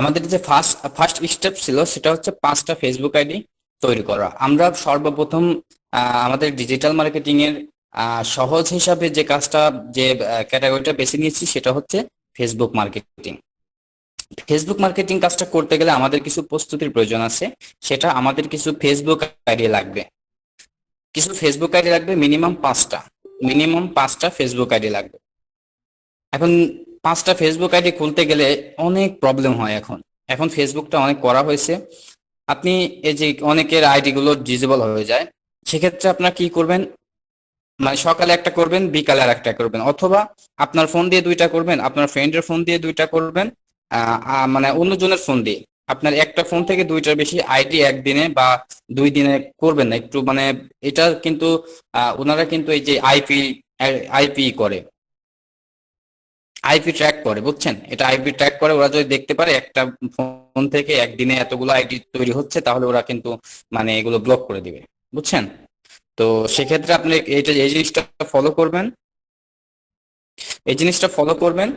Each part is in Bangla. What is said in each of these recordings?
আমাদের যে ফার্স্ট স্টেপ ছিল সেটা হচ্ছে 5টা ফেসবুক আইডি তৈরি করা। আমরা সর্বপ্রথম আমাদের ডিজিটাল মার্কেটিং এর সহজ হিসাবে যে কাজটা, যে ক্যাটাগরিটা বেছে নিয়েছি সেটা হচ্ছে ফেসবুক মার্কেটিং। ফেসবুক মার্কেটিং কাজটা করতে গেলে আমাদের কিছু প্রস্তুতির প্রয়োজন আছে। সেটা আমাদের কিছু ফেসবুক আইডি লাগবে, মিনিমাম 5টা ফেসবুক আইডি লাগবে। এখন 5টা ফেসবুক আইডি খুলতে গেলে অনেক প্রবলেম হয়। এখন এখন ফেসবুকটা অনেক করা হয়েছে। আপনি এই যে অনেকের আইডি গুলো ডিজেবল হয়ে যায়, সেক্ষেত্রে আপনার কি করবেন, মানে সকালে একটা করবেন, বিকালে আর একটা করবেন, অথবা আপনার ফোন দিয়ে দুইটা করবেন, আপনার ফ্রেন্ডের ফোন দিয়ে দুইটা করবেন, মানে অন্যজনের ফোন দিয়ে। আপনার একটা ফোন থেকে দুইটার বেশি আইডি একদিনে বা 2 দিনে করবেন না। একটু মানে এটা কিন্তু ওনারা কিন্তু এই যে আইপি করে, আইপি ট্র্যাক করে, বুঝছেন? এটা আইপি ট্র্যাক করে। ওরা যদি দেখতে পারে একটা ফোন থেকে একদিনে এতগুলো আইডি তৈরি হচ্ছে, তাহলে ওরা কিন্তু মানে এগুলো ব্লক করে দিবে, বুঝছেন? তো সেক্ষেত্রে আপনি এই জিনিসটা ফলো করবেন, এই জিনিসটা ফলো করবেন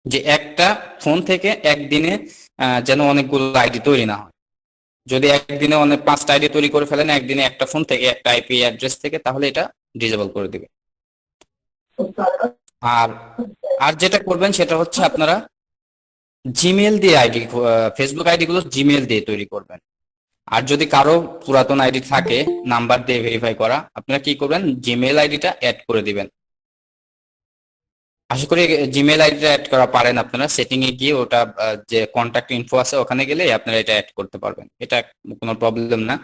যে একটা ফোন থেকে একদিনে যেন অনেকগুলো আইডি তৈরি না হয়। যদি একদিনে অনেক 5টা আইডি তৈরি করে ফেলেন একদিনে একটা ফোন থেকে, একটা আইপি অ্যাড্রেস থেকে, তাহলে এটা ডিসেবল করে দিবে। আর আর যেটা করবেন সেটা হচ্ছে আপনারা জিমেল দিয়ে আইডি, ফেসবুক আইডি গুলো জিমেল দিয়ে তৈরি করবেন। আর যদি কারো পুরাতন আইডি থাকে নাম্বার দিয়ে ভেরিফাই করা, আপনারা কি করবেন, জিমেল আইডিটা অ্যাড করে দিবেন। আশা করি জিমেল আইডিটা অ্যাড করা পারেন আপনারা। সেটিং এ গিয়ে ওটা যে কন্ট্যাক্ট ইনফো আছে ওখানে গেলে আপনারা এটা অ্যাড করতে পারবেন, এটা কোনো প্রবলেম না।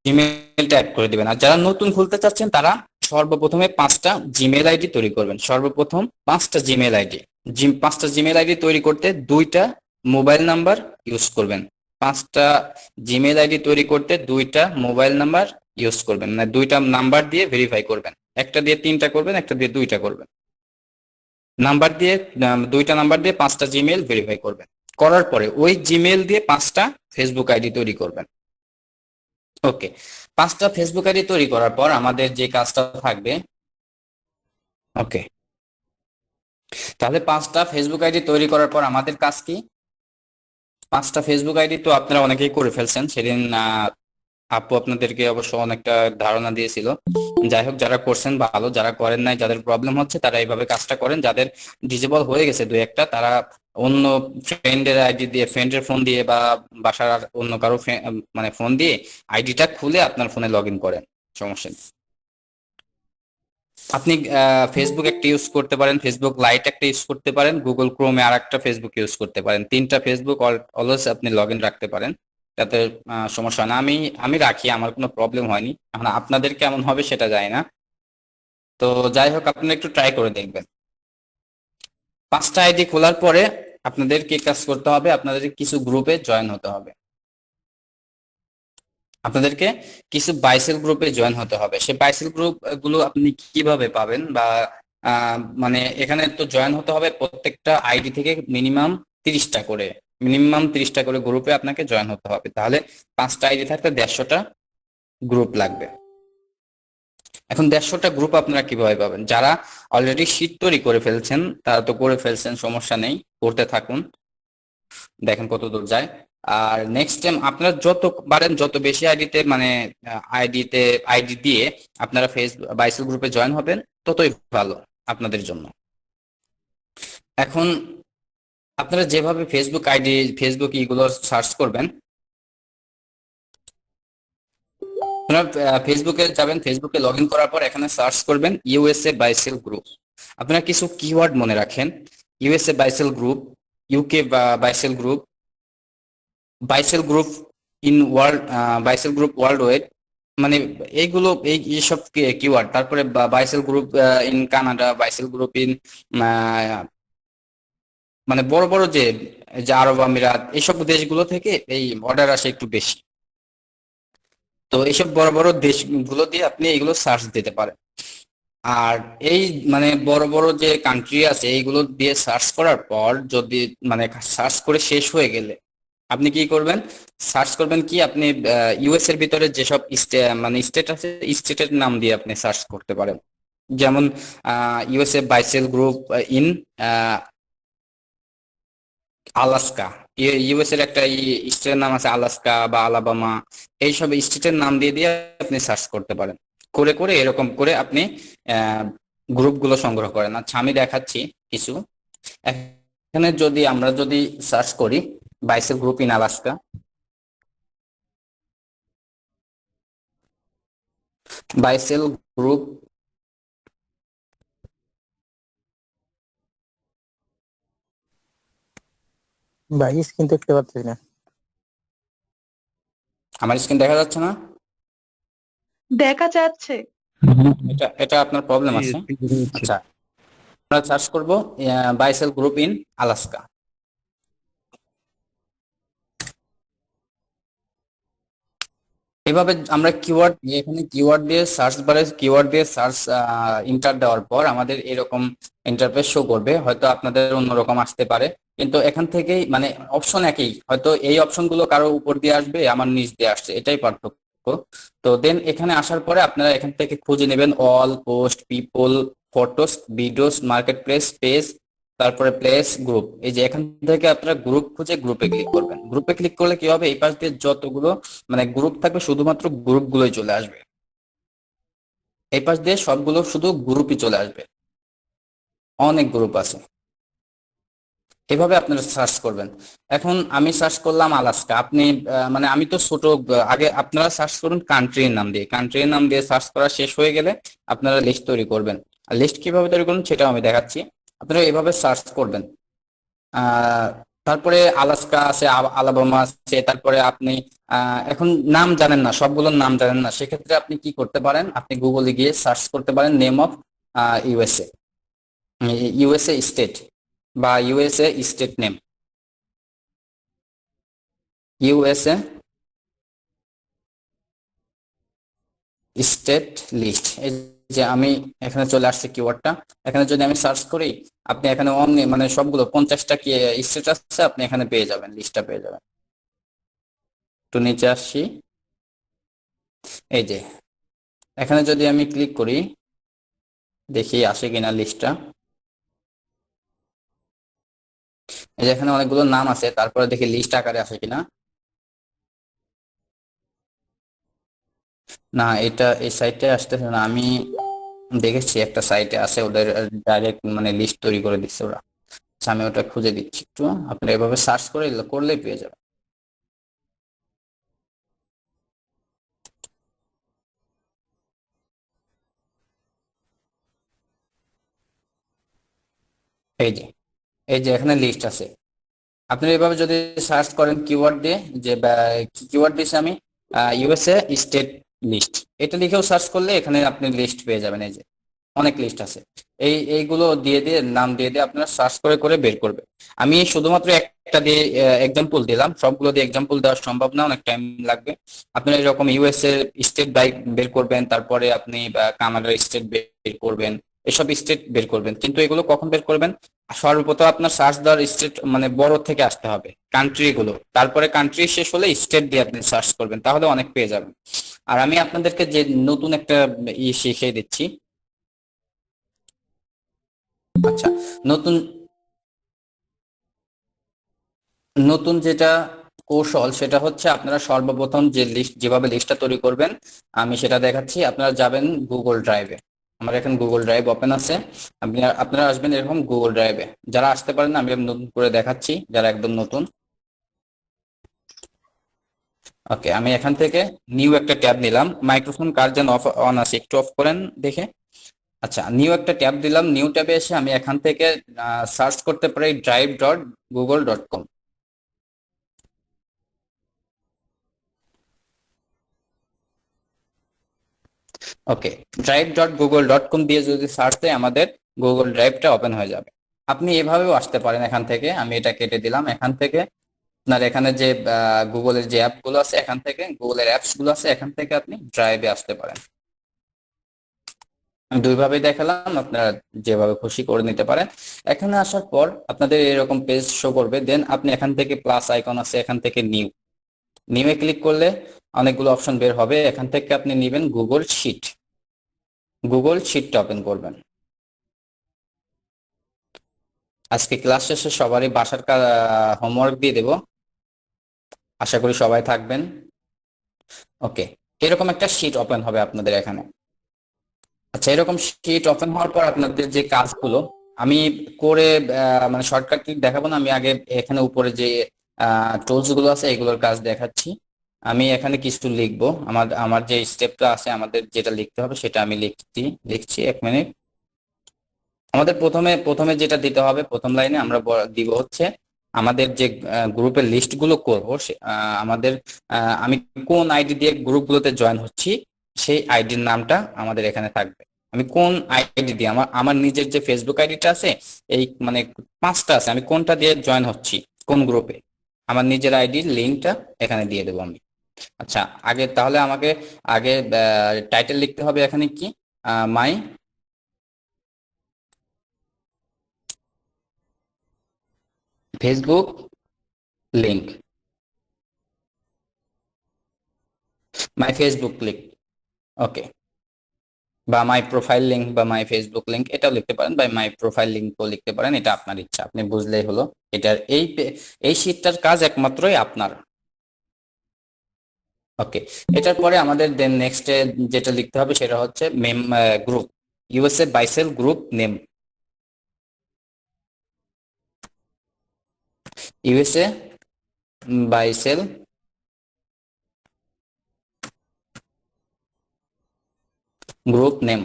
জিমেলটা অ্যাড করে দিবেন। আর যারা নতুন খুলতে চাচ্ছেন তারা সর্বপ্রথমে 5টা জিমেল আইডি তৈরি করবেন। সর্বপ্রথম 5টা জিমেল আইডি, 5টা জিমেল আইডি তৈরি করতে 2টা মোবাইল নাম্বার ইউজ করবেন। 5টা জিমেল আইডি তৈরি করতে 2টা মোবাইল নাম্বার ইউজ করবেন, মানে 2টা নাম্বার দিয়ে ভেরিফাই করবেন। একটা দিয়ে 3টা করবেন, একটা দিয়ে 2টা করবেন। নাম্বার দিয়ে 2টা নাম্বার দিয়ে 5টা জিমেল ভেরিফাই করবেন। করার পরে ওই জিমেল দিয়ে 5টা ফেসবুক আইডি তৈরি করবেন। ওকে, 5টা ফেসবুক আইডি তৈরি করার পর আমাদের যে কাজটা থাকবে, ওকে, তাহলে 5টা ফেসবুক আইডি তৈরি করার পর আমাদের কাজ কি? 5টা ফেসবুক আইডি তো আপনারা অনেকেই করে ফেলছেন। সেদিন আপু আপনাদেরকে অবশ্য অনেকটা ধারণা দিয়েছিল। যাই হোক, যারা করছেন ভালো, যারা করেন নাই, যাদের প্রবলেম হচ্ছে তারা এইভাবে কাজটা করেন। যাদের ডিজেবল হয়ে গেছে দুই একটা, তারা অন্য ফ্রেন্ডের আইডি দিয়ে, ফ্রেন্ডের ফোন দিয়ে বা বাসার আর অন্য কারো মানে ফোন দিয়ে আইডিটা খুলে আপনার ফোনে লগ ইন করেন, সমস্যা নেই। আপনি ফেসবুক একটা ইউজ করতে পারেন, ফেসবুক লাইট একটা ইউজ করতে পারেন, গুগল ক্রোমে আর একটা ফেসবুক ইউজ করতে পারেন। 3টা ফেসবুক অলওয়েজ আপনি লগ ইন রাখতে পারেন, তাতে সমস্যা হয় না। আমি রাখি, আমার কোনো প্রবলেম হয়নি। এখন আপনাদের কেমন হবে সেটা জানি না। তো যাই হোক, আপনারা একটু ট্রাই করে দেখবেন। 5টা আইডি খোলার পরে আপনাদের কি কাজ করতে হবে, আপনাদের কিছু গ্রুপে জয়েন হতে হবে। আপনাদেরকে কিছু বাইসেল গ্রুপে জয়েন হতে হবে। সেই বাইসেল গ্রুপ গুলো আপনি কিভাবে পাবেন, বা মানে এখানে তো জয়েন হতে হবে প্রত্যেকটা আইডি থেকে মিনিমাম 30টা করে গ্রুপে আপনাকে জয়েন হতে হবে। তাহলে 5টা আইডি থাকতে 150টা গ্রুপ লাগবে। এখন 150টা গ্রুপ আপনারা কিভাবে পাবেন? যারা অলরেডি শীট তৈরি করে ফেলছেন তারা তো করে ফেলছেন, সমস্যা নেই, করতে থাকুন, দেখেন কত দূর যায়। আর নেক্সট টাইম আপনারা যত পারেন, যত বেশি আইডিতে মানে আইডি দিয়ে আপনারা বাইসেল গ্রুপে জয়েন হবেন, ততই ভালো আপনাদের জন্য। এখন আপনারা যেভাবে ফেসবুক এগুলো সার্চ করবেন, আপনারা ফেসবুকে যাবেন, ফেসবুকে লগ ইন করার পর এখানে সার্চ করবেন ইউএসএ বাইসেল গ্রুপ। আপনারা কিছু কিওয়ার্ড মনে রাখেন, USA বাইসেল group, UK বাইসেল group, বাইসেল group in world, বাইসেল group world wide, মানে এইসব কিওয়ার্ড। তারপরে বাইসেল group in Canada, বাইসেল group in মানে বড় বড় যে যে আরব আমিরাত, এইসব দেশগুলো থেকে এই অর্ডার আসে একটু বেশি। তো এইসব বড় বড় দেশগুলো দিয়ে আপনি এগুলো সার্চ দিতে পারেন। আর এই মানে বড় বড় যে কান্ট্রি আছে এইগুলো দিয়ে সার্চ করার পর যদি মানে সার্চ করে শেষ হয়ে গেলে আপনি কি করবেন, সার্চ করবেন কি আপনি ইউএস এর ভিতরে যেসব মানে স্টেট আছে, স্টেটের নাম দিয়ে আপনি সার্চ করতে পারেন। যেমন USA বাইসেল group in Alaska, US এর একটা স্টেটের নাম আছে আলাস্কা বা আলাবামা, এইসব স্টেটের নাম দিয়ে দিয়ে আপনি সার্চ করতে পারেন। করে করে এরকম করে আপনি গ্রুপগুলো সংগ্রহ করেন। আচ্ছা আমি দেখাচ্ছি কিছু। এখানে আমরা যদি সার্চ করি বাইসেল গ্রুপ ইন আলাস্কা, বাইসেল গ্রুপ, ভাই স্ক্রিন দেখতে পাচ্ছি না। আমার স্ক্রিন দেখা যাচ্ছে না? দেখা যাচ্ছে। এটা এটা আপনার প্রবলেম জি, আছে। screen দেখা যাচ্ছে। আচ্ছা আমরা সার্চ করব বাইসেল গ্রুপ ইন আলাস্কা। এভাবে আমরা কিওয়ার্ড, এখানে কিওয়ার্ড দিয়ে সার্চ বারে কিওয়ার্ড দিয়ে সার্চ ইন্টার দেওয়ার পর আমাদের এরকম ইন্টারফেস শো করবে। হয়তো আপনাদের অন্যরকম আসতে পারে, কিন্তু এখান থেকেই মানে অপশন একই, হয়তো এই অপশনগুলো কারো উপর দিয়ে আসবে, আমার নিচ দিয়ে আসছে, এটাই পার্থক্য। তো দেন এখানে আসার পরে আপনারা এখান থেকে খুঁজে নেবেন all, post, people, photos, videos, market place, page, তারপরে প্লেস, গ্রুপ। এই যে এখান থেকে আপনারা গ্রুপ খুঁজে গ্রুপে ক্লিক করবেন। গ্রুপে ক্লিক করলে কি হবে, এই পাশ দিয়ে যতগুলো মানে গ্রুপ থাকবে শুধুমাত্র গ্রুপগুলোই চলে আসবে। এই পাশ দিয়ে সবগুলো শুধু গ্রুপই চলে আসবে, অনেক গ্রুপ আছে। এভাবে আপনারা সার্চ করবেন। এখন আমি সার্চ করলাম আলাস্কা, আপনি মানে আমি তো ছোট, আগে আপনারা সার্চ করুন কান্ট্রির নাম দিয়ে। কান্ট্রির নাম দিয়ে সার্চ করা শেষ হয়ে গেলে আপনারা লিস্ট তৈরি করবেন। আর লিস্ট কিভাবে তৈরি করুন সেটাও আমি দেখাচ্ছি। আপনারা এভাবে সার্চ করবেন। আহ তারপরে আলাস্কা আছে, আলাবামা আছে, তারপরে আপনি এখন নাম জানেন না, সবগুলোর নাম জানেন না, সেক্ষেত্রে আপনি কি করতে পারেন, আপনি গুগলে গিয়ে সার্চ করতে পারেন name of USA, USA state বা USA state name, USA state list. এই যে আমি এখানে চলে আসছে কিওয়ার্ডটা, এখানে যদি আমি সার্চ করি আপনি এখানে অনেক মানে সবগুলো 50টা কি স্টেট আছে, আপনি এখানে পেয়ে যাবেন, লিস্টটা পেয়ে যাবেন। একটু নিচে আসছি, এই যে এখানে যদি আমি ক্লিক করি দেখি আসে কিনা লিস্টটা। এই যে এখানে অনেকগুলো নাম আছে, তারপরে দেখি লিস্ট আকারে আসে কিনা। না, এটা এই সাইটে আসতেছে না। আমি দেখেছি একটা সাইটে আছে, ওদের ডাইরেক্ট মানে লিস্ট তৈরি করে দিচ্ছে ওরা। আচ্ছা, আমি ওটা খুঁজে দিচ্ছি একটু, আপনি এভাবে সার্চ করে করলেই পেয়ে যাবেন। এই যে এই যে এখানে লিস্ট আছে। আপনি এভাবে যদি সার্চ করেন কিওয়ার্ড দিয়ে, যে কিওয়ার্ড দিয়েছি আমি ইউএসএ স্টেট লিস্ট, এটা লিখেও সার্চ করলে এখানে আপনি লিস্ট পেয়ে যাবেন। এই যে অনেক লিস্ট আছে, এইগুলো দিয়ে দিয়ে নাম দিয়ে দিয়ে আপনারা সার্চ করে করে বের করবে। আমি শুধুমাত্র একটা দিয়ে এক্সাম্পল দিলাম, সবগুলো দিয়ে এক্সাম্পল দেওয়া সম্ভব না, অনেক টাইম লাগবে। আপনারা এরকম ইউএসএ স্টেট বাইক বের করবেন, তারপরে আপনি কানাডার স্টেট বের করবেন, এসব স্টেট বের করবেন। কিন্তু এগুলো কখন বের করবেন, সর্বপ্রথম আপনার সার্চ দেওয়ার স্টেট মানে বড় থেকে আসতে হবে কান্ট্রি গুলো, তারপরে কান্ট্রি শেষ হলে স্টেট দিয়ে আপনি সার্চ করবেন, তাহলে অনেক পেয়ে যাবেন। আর আমি আপনাদেরকে যে নতুন একটা শিখিয়ে দিচ্ছি। আচ্ছা, নতুন নতুন যেটা কৌশল সেটা হচ্ছে আপনারা সর্বপ্রথম যে লিস্ট, যেভাবে লিস্টটা তৈরি করবেন আমি সেটা দেখাচ্ছি। আপনারা যাবেন গুগল ড্রাইভে, আমার এখন গুগল ড্রাইভ ওপেন আছে। আপনারা আসবেন এরকম গুগল ড্রাইভে, যারা আসতে পারেন আমি নতুন করে দেখাচ্ছি, যারা একদম নতুন। ওকে, আমি এখান থেকে নিউ একটা ট্যাব নিলাম। মাইক্রোফোন কার যেন অফ অন আছে, একটু অফ করেন দেখে। আচ্ছা, নিউ একটা ট্যাব দিলাম। নিউ ট্যাবে এসে আমি এখান থেকে সার্চ করতে পারি drive.google.com। ওকে, drive.google.com দিয়ে যদি সার্চ দেয় আমাদের গুগল ড্রাইভটা ওপেন হয়ে যাবে। আপনি এভাবেও আসতে পারেন এখান থেকে, আমি এটা কেটে দিলাম। এখান থেকে আপনার এখানে যে গুগলের যে অ্যাপগুলো আছে, এখান থেকে গুগলের অ্যাপস গুলো আছে, এখান থেকে আপনি ড্রাইভে আসতে পারেন। আমি দুইভাবে দেখালাম, আপনারা যেভাবে খুশি করে নিতে পারেন। এখানে আসার পর আপনাদের এরকম পেজ শো করবে, দেন আপনি এখান থেকে প্লাস আইকন আছে, এখান থেকে নিউ এ ক্লিক করলে অনেকগুলো অপশন বের হবে। এখান থেকে আপনি নেবেন গুগল শিটটা ওপেন করবেন। আজকে ক্লাস শেষে সবারই বাসার হোমওয়ার্ক দিয়ে দেব, আশা করি সবাই থাকবেন। ওকে, এরকম একটা শিট ওপেন হবে আপনাদের এখানে। আচ্ছা, এরকম শিট ওপেন হওয়ার পর আপনাদের যে কাজগুলো আমি করে মানে শর্টকাট দেখাবো না, আমি আগে এখানে উপরে যে টুলস গুলো আছে এগুলোর কাজ দেখাচ্ছি। আমি এখানে কিছু লিখবো, আমার আমার যে স্টেপটা আছে আমাদের যেটা লিখতে হবে সেটা আমি লিখছি 1 মিনিট। আমাদের প্রথমে প্রথমে যেটা দিতে হবে, প্রথম লাইনে আমরা দিব হচ্ছে আমাদের যে গ্রুপের লিস্ট গুলো করবো আমাদের আমি কোন আইডি দিয়ে গ্রুপগুলোতে জয়েন হচ্ছি সেই আইডির নামটা আমাদের এখানে থাকবে। আমি কোন আইডি দিয়ে, আমার আমার নিজের যে ফেসবুক আইডিটা আছে, এই মানে 5টা আছে, আমি কোনটা দিয়ে জয়েন হচ্ছি কোন গ্রুপে, আমার নিজের আইডির লিঙ্কটা এখানে দিয়ে দেবো আমি। আচ্ছা, আগে তাহলে আমাকে আগে টাইটেল লিখতে হবে এখানে কি, my Facebook link, my Facebook link. Okay, বা মাই প্রোফাইল লিঙ্ক বা মাই ফেসবুক লিঙ্ক এটাও লিখতে পারেন, বা মাই প্রোফাইল লিঙ্কও লিখতে পারেন, এটা আপনার ইচ্ছা, আপনি বুঝলেই হলো। এটার এই শীটটার কাজ একমাত্রই আপনার। ওকে, এটার পরে আমাদের দেন নেক্সটে যেটা লিখতে হবে সেটা হচ্ছে group, USA বাইসেল group name, USA বাইসেল group name,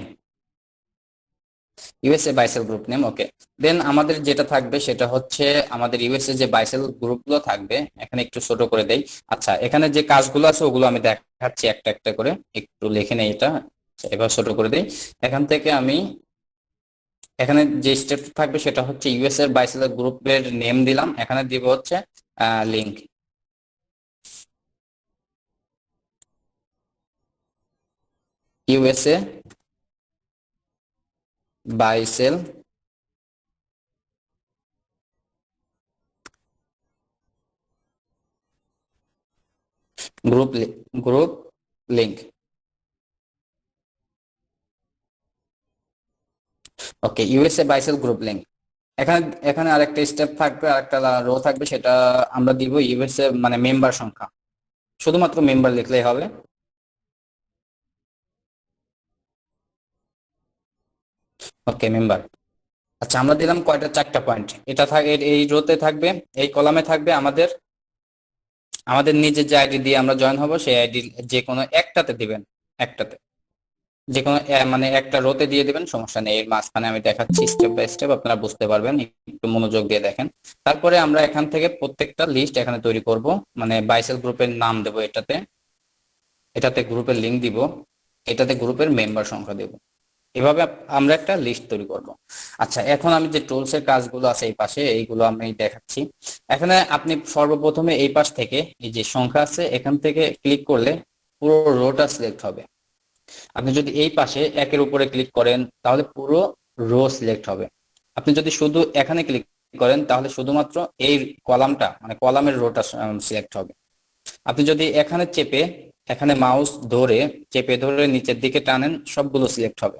USA বাইসেল group name. Okay, then আমাদের যেটা থাকবে সেটা হচ্ছে আমাদের ইউএসএ যে বাইসেল গ্রুপগুলো থাকবে, এখানে একটু ছোট করে দেই। আচ্ছা, এখানে যে কাজগুলো আছে ওগুলো আমি দেখাচ্ছি একটা একটা করে, একটু লিখে নেই এটা। আচ্ছা, এবার ছোট করে দেই। এখান থেকে আমি এখানে যে স্টেপ থাকবে সেটা হচ্ছে ইউএসএ বাইসেল গ্রুপের নেম দিলাম, এখানে দিব হচ্ছে link, USA বাইসেল group group link. Okay, USA বাইসেল group link. এখানে এখানে আরেকটা স্টেপ থাকবে, আরেকটা রো থাকবে, সেটা আমরা দিব ইউএসএ মানে মেম্বার সংখ্যা, শুধুমাত্র মেম্বার লিখলেই হবে। ওকে, মেম্বার। আচ্ছা, আমরা দিলাম কয়টা, 4টা পয়েন্ট। এটা থাকে এই রোতে থাকবে, এই কলামে থাকবে আমাদের আমাদের নিজের যে আইডি দিয়ে আমরা জয়েন হব সেই আইডি যে কোনো একটাতে দিবেন, একটাতে যে কোনো মানে একটা রোতে দিয়ে দিবেন, সমস্যা নেই। এর মাঝখানে আমি দেখাচ্ছি স্টেপ বাই স্টেপ, আপনারা বুঝতে পারবেন, একটু মনোযোগ দিয়ে দেখেন। তারপরে আমরা এখান থেকে প্রত্যেকটা লিস্ট এখানে তৈরি করব, মানে বাইসেল গ্রুপের নাম দেব এটাতে, এটাতে গ্রুপের লিংক দিব, এটাতে গ্রুপের মেম্বার সংখ্যা দেব। এভাবে আমরা একটা লিস্ট তৈরি করব। আচ্ছা, এখন আমি যে টুলস এর কাজগুলো আছে এই পাশে এইগুলো আমি দেখাচ্ছি। এখানে আপনি সর্বপ্রথমে এই পাশ থেকে এই যে সংখ্যা আছে এখান থেকে ক্লিক করলে পুরো রোটা সিলেক্ট হবে। আপনি যদি এই পাশে একের উপরে ক্লিক করেন তাহলে পুরো রো সিলেক্ট হবে। আপনি যদি শুধু এখানে ক্লিক করেন তাহলে শুধুমাত্র এই কলামটা মানে কলামের রোটা সিলেক্ট হবে। আপনি যদি এখানে এখানে মাউস ধরে চেপে ধরে নিচের দিকে টানেন সবগুলো সিলেক্ট হবে।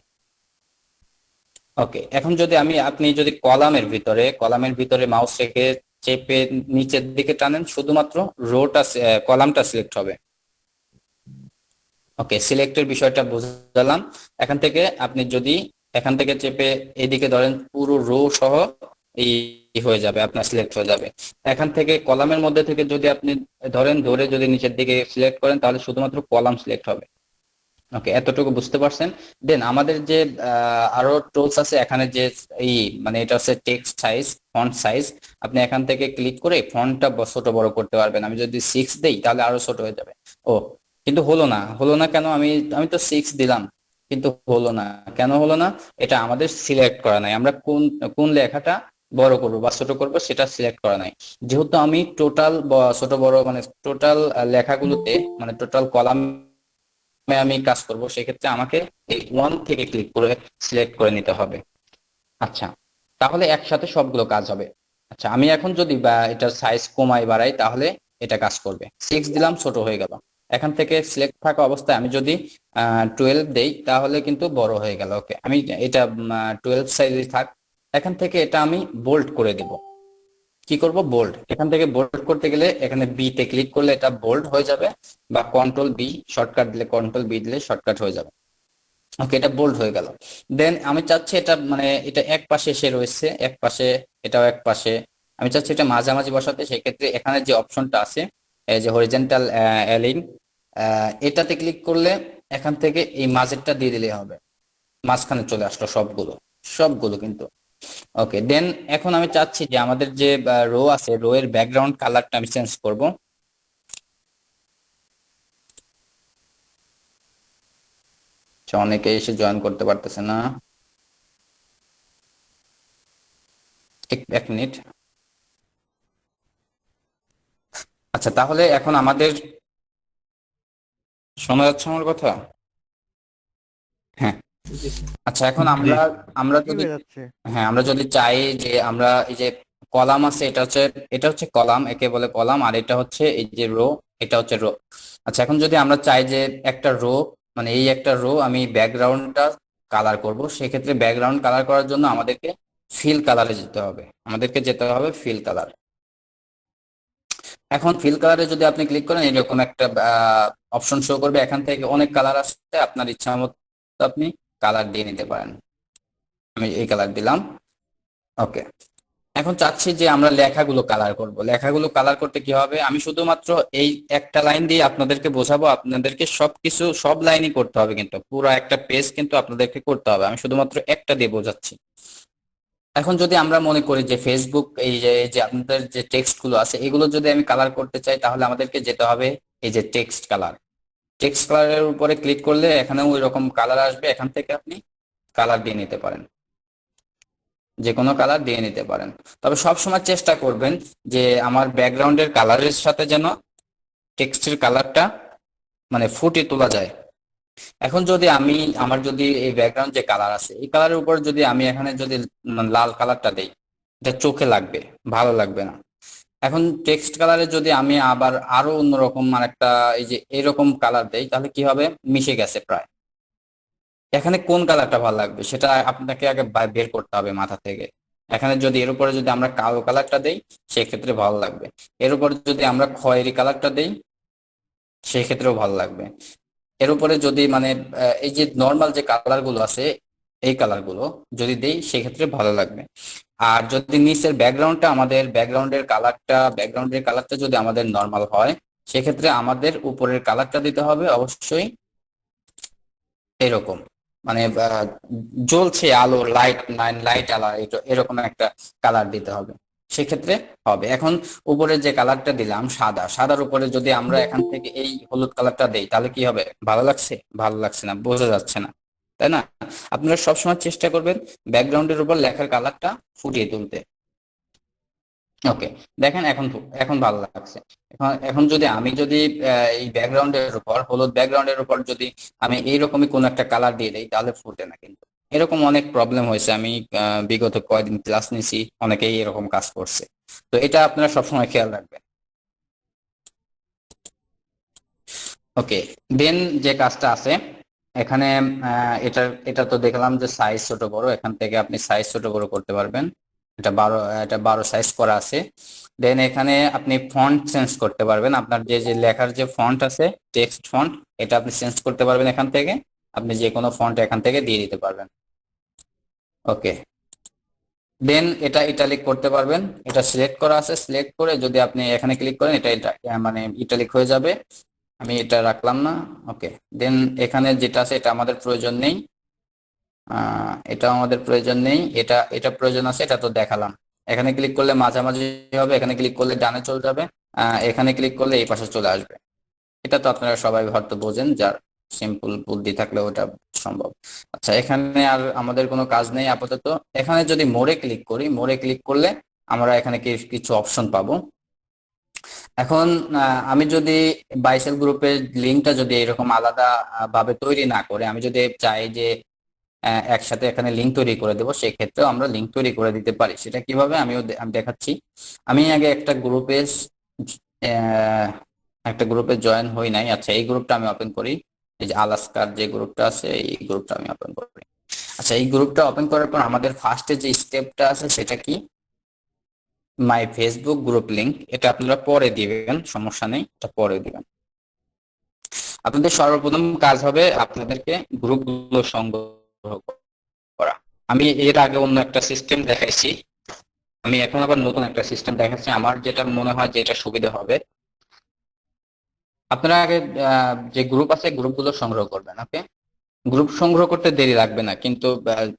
ওকে, এখন যদি আপনি যদি কলামের ভিতরে মাউস রেখে চেপে নিচের দিকে টানেন শুধুমাত্র রোটা কলামটা সিলেক্ট হবে। ওকে, সিলেক্টের বিষয়টা বুঝলাম। এখান থেকে আপনি যদি এখান থেকে চেপে এদিকে ধরেন পুরো রো সহ এই হয়ে যাবে, আপনার সিলেক্ট হয়ে যাবে। এখান থেকে কলামের মধ্যে থেকে যদি আপনি ধরে যদি নিচের দিকে সিলেক্ট করেন তাহলে শুধুমাত্র কলাম সিলেক্ট হবে। ওকে, এতটুকু বুঝতে পারছেন। দেন আমাদের যে আরো টুলস আছে এখানে যে এই মানে এটা হচ্ছে টেক্সট সাইজ, ফন্ট সাইজ। আপনি এখান থেকে ক্লিক করে ফন্টটা ছোট বড় করতে পারবেন। আমি যদি 6 দেই তাহলে আরো ছোট হয়ে যাবে। ও, কিন্তু হলো না কেন? আমি তো 6 দিলাম কিন্তু হলো না, কেন হলো না? এটা আমাদের সিলেক্ট করা নাই, আমরা কোন কোন লেখাটা বড় করব বা ছোট করব সেটা সিলেক্ট করা নাই। যেহেতু আমি টোটাল ছোট বড় মানে টোটাল লেখাগুলোতে মানে টোটাল কলাম আমি কাজ করব, সেক্ষেত্রে আমাকে এই ওয়ান থেকে ক্লিক করে সিলেক্ট করে নিতে হবে। আচ্ছা, তাহলে একসাথে সবগুলো কাজ হবে। আচ্ছা, আমি এখন যদি বা এটার সাইজ কমাই বাড়াই তাহলে এটা কাজ করবে। 6 দিলাম, ছোট হয়ে গেল। এখান থেকে সিলেক্ট থাকা অবস্থায় আমি যদি 12 দেই তাহলে কিন্তু বড় হয়ে গেল। ওকে, আমি এটা 12 সাইজে থাক। এখান থেকে এটা আমি বোল্ড করে দেব। কি করব? বোল্ড। এখান থেকে বোল্ড করতে গেলে এখানে বি তে ক্লিক করলে এটা বোল্ড হয়ে যাবে, বা কন্ট্রোল বি শর্টকাট দিলে, কন্ট্রোল বি দিলে শর্টকাট হয়ে যাবে। ওকে, এটা বোল্ড হয়ে গেল। দেন আমি চাচ্ছি এটা মানে এটা এক পাশে এসে রয়েছে, এক পাশে, এটাও এক পাশে। আমি চাচ্ছি এটা মাঝামাঝি বসাতে। সেক্ষেত্রে এখানে যে অপশনটা আছে, এই যে হরিজন্টাল অ্যালিগন, এটাতে ক্লিক করলে এখান থেকে এই মাঝেরটা দিয়ে দিলে হবে। মাঝখানে চলে আসলো সবগুলো, সবগুলো কিন্তু। ওকে, দেন এখন আমি চাচ্ছি যে আমাদের যে রো আছে, রো এর ব্যাকগ্রাউন্ড কালারটা আমি চেঞ্জ করব। অনেকে এসে জয়েন করতে পারতেছে না, এক মিনিট। আচ্ছা, তাহলে এখন আমাদের শোনা যাচ্ছে আমার কথা? হ্যাঁ। জি আচ্ছা, এখন জি আমরা আমরা কি যদি, হয়ে যাচ্ছে? হ্যাঁ, আমরা যদি চাই যে আমরা এই যে কলাম আছে, এটা হচ্ছে কলাম, একে বলে কলাম, আর এটা হচ্ছে এই যে রো, এটা হচ্ছে রো। আচ্ছা, এখন যদি আমরা চাই যে একটা রো, মানে এই একটা রো আমি ব্যাকগ্রাউন্ডটা কালার করব, সেক্ষেত্রে ব্যাকগ্রাউন্ড কালার করার জন্য আমাদেরকে ফিল কালারে যেতে হবে। Fill colour. এখন ফিল কালারে যদি আপনি ক্লিক করেন এরকম একটা অপশন শো করবে। এখান থেকে অনেক কালার আসছে, আপনার ইচ্ছা মতো আপনি কালার দিয়ে নিতে পারেন। আমি এই কালার দিলাম। ওকে, এখন চাচ্ছি যে আমরা লেখাগুলো কালার করব। লেখাগুলো কালার করতে কি হবে? আমি শুধুমাত্র এই একটা লাইন দিয়ে আপনাদেরকে বোঝাবো। আপনাদেরকে সবকিছু সব লাইনই করতে হবে, কিন্তু পুরো একটা পেজ কিন্তু আপনাদেরকে করতে হবে। আমি শুধুমাত্র একটা দিয়ে বোঝাচ্ছি। এখন যদি আমরা মনে করি যে ফেসবুক, এই যে আপনাদের যে টেক্সট গুলো আছে এগুলো যদি আমি কালার করতে চাই, তাহলে আমাদেরকে যেতে হবে এই যে টেক্সট কালার। টেক্সট কালারের উপরে ক্লিক করলে এখানেও ওই রকম কালার আসবে। এখান থেকে আপনি কালার দিয়ে নিতে পারেন, যে কোনো কালার দিয়ে নিতে পারেন। তবে সব সময় চেষ্টা করবেন যে আমার ব্যাকগ্রাউন্ডের কালারের সাথে যেন টেক্সটের কালারটা মানে ফুটিয়ে তোলা যায়। এখন যদি আমি আমার যদি এই ব্যাকগ্রাউন্ড যে কালার আছে এই কালারের উপর যদি আমি এখানে যদি লাল কালারটা দেই, এটা চোখে লাগবে, ভালো লাগবে না। এখন টেক্সট কালারে যদি আমি আবার আরো অন্যরকম আর একটা এই যে এরকম কালার দেই, তাহলে কি হবে? মিশে গেছে প্রায়। এখানে কোন কালারটা ভালো লাগবে সেটা আপনাকে আগে বের করতে হবে মাথা থেকে। এখানে যদি এর উপরে যদি আমরা কালো কালারটা দেই সেক্ষেত্রে ভালো লাগবে। এর উপরে যদি আমরা খয়েরি কালারটা দেই সেই ক্ষেত্রেও ভালো লাগবে। এর উপরে যদি মানে এই যে নর্মাল যে কালার গুলো আছে এই কালার গুলো যদি দেই সেক্ষেত্রে ভালো লাগবে। আর যদি নিচের ব্যাকগ্রাউন্ডটা আমাদের ব্যাকগ্রাউন্ডের কালারটা যদি আমাদের নর্মাল হয়, সেক্ষেত্রে আমাদের উপরের কালারটা দিতে হবে অবশ্যই এরকম, মানে জ্বলছে আলো, লাইট লাইট আলো, এরকম একটা কালার দিতে হবে, সেক্ষেত্রে হবে। এখন উপরে যে কালারটা দিলাম সাদা, সাদার উপরে যদি আমরা এখান থেকে এই হলুদ কালারটা দেই তাহলে কি হবে? ভালো লাগছে? ভালো লাগছে না, বোঝা যাচ্ছে না, তাই না? আপনারা সবসময় চেষ্টা করবেন ব্যাকগ্রাউন্ডের উপর লেখার কালারটা ফুটিয়ে তুলতে। ওকে, দেখেন এখন এখন ভালো লাগছে। এখন এখন যদি আমি যদি এই ব্যাকগ্রাউন্ডের উপর, হলুদ ব্যাকগ্রাউন্ডের উপর যদি আমি এইরকমই কোন একটা কালার দিয়ে দিই তাহলে ফুটে না কিন্তু। এরকম অনেক প্রবলেম হয়েছে, আমি বিগত কয়েকদিন ক্লাস নিছি, অনেকেই এরকম কাজ করছে। তো এটা আপনারা সবসময় খেয়াল রাখবেন। ওকে, দেন যে কাজটা আছে এখানে, এটা তো দেখলাম যে সাইজ ছোট বড়, এখান থেকে আপনি সাইজ ছোট বড় করতে পারবেন। এটা 12 সাইজ করা আছে। দেন এখানে আপনি ফন্ট চেঞ্জ করতে পারবেন। আপনার যে যে লেখার যে ফন্ট আছে, টেক্সট ফন্ট, এটা আপনি চেঞ্জ করতে পারবেন এখান থেকে। আপনি যে কোনো ফন্ট এখান থেকে দিয়ে দিতে পারবেন। ওকে, দেন এটা ইটালিক করতে পারবেন। এটা সিলেক্ট করা আছে, সিলেক্ট করে যদি আপনি এখানে ক্লিক করেন এটা মানে ইটালিক হয়ে যাবে। আমি এটা রাখলাম না। ওকে, দেন এখানে যেটা আছে এটা আমাদের প্রয়োজন নেই, এটা আমাদের প্রয়োজন নেই। এটা এটা প্রয়োজন আছে, এটা তো দেখালাম। এখানে ক্লিক করলে মাঝামাঝি হবে, এখানে ক্লিক করলে ডানে চলে যাবে, এখানে ক্লিক করলে এই পাশে চলে আসবে। এটা তো আপনারা সবাই হয়তো বোঝেন, যার সিম্পল বুদ্ধি থাকলে ওটা সম্ভব। আচ্ছা, এখানে আর আমাদের কোনো কাজ নেই আপাতত। এখানে যদি মোড়ে ক্লিক করি, মোড়ে ক্লিক করলে আমরা এখানে কিছু অপশন পাবো। এখন আমি যদি বাইসেল গ্রুপের লিঙ্কটা যদি এরকম আলাদা ভাবে তৈরি না করে আমি যদি চাই যে একসাথে এখানে লিঙ্ক তৈরি করে দেবো, সেক্ষেত্রেও আমরা লিঙ্ক তৈরি করে দিতে পারি। সেটা কিভাবে আমি দেখাচ্ছি। আমি আগে একটা গ্রুপে জয়েন হই নাই। আচ্ছা, এই গ্রুপটা আমি ওপেন করি। এই যে আলাস্কার যে গ্রুপটা আছে, এই গ্রুপটা আমি ওপেন করি। আচ্ছা, এই গ্রুপটা ওপেন করার পর আমাদের ফার্স্টে যে স্টেপটা আছে সেটা কি, মাই ফেসবুক গ্রুপ লিংক। এটা আপনারা পরে দিবেন, সমস্যা নেই, এটা পরে দিবেন। আপনাদের সর্বপ্রথম কাজ হবে আপনাদেরকে গ্রুপগুলো সংগ্রহ করা। আমি এর আগে অন্য একটা সিস্টেম দেখাইছি, আমি এখন আবার নতুন একটা সিস্টেম দেখাচ্ছি। আমার যেটা মনে হয় যে এটা সুবিধা হবে। আপনারা আগে যে গ্রুপ আছে গ্রুপগুলো সংগ্রহ করবেন। ওকে, গ্রুপ সংগ্রহ করতে দেরি লাগবে না, কিন্তু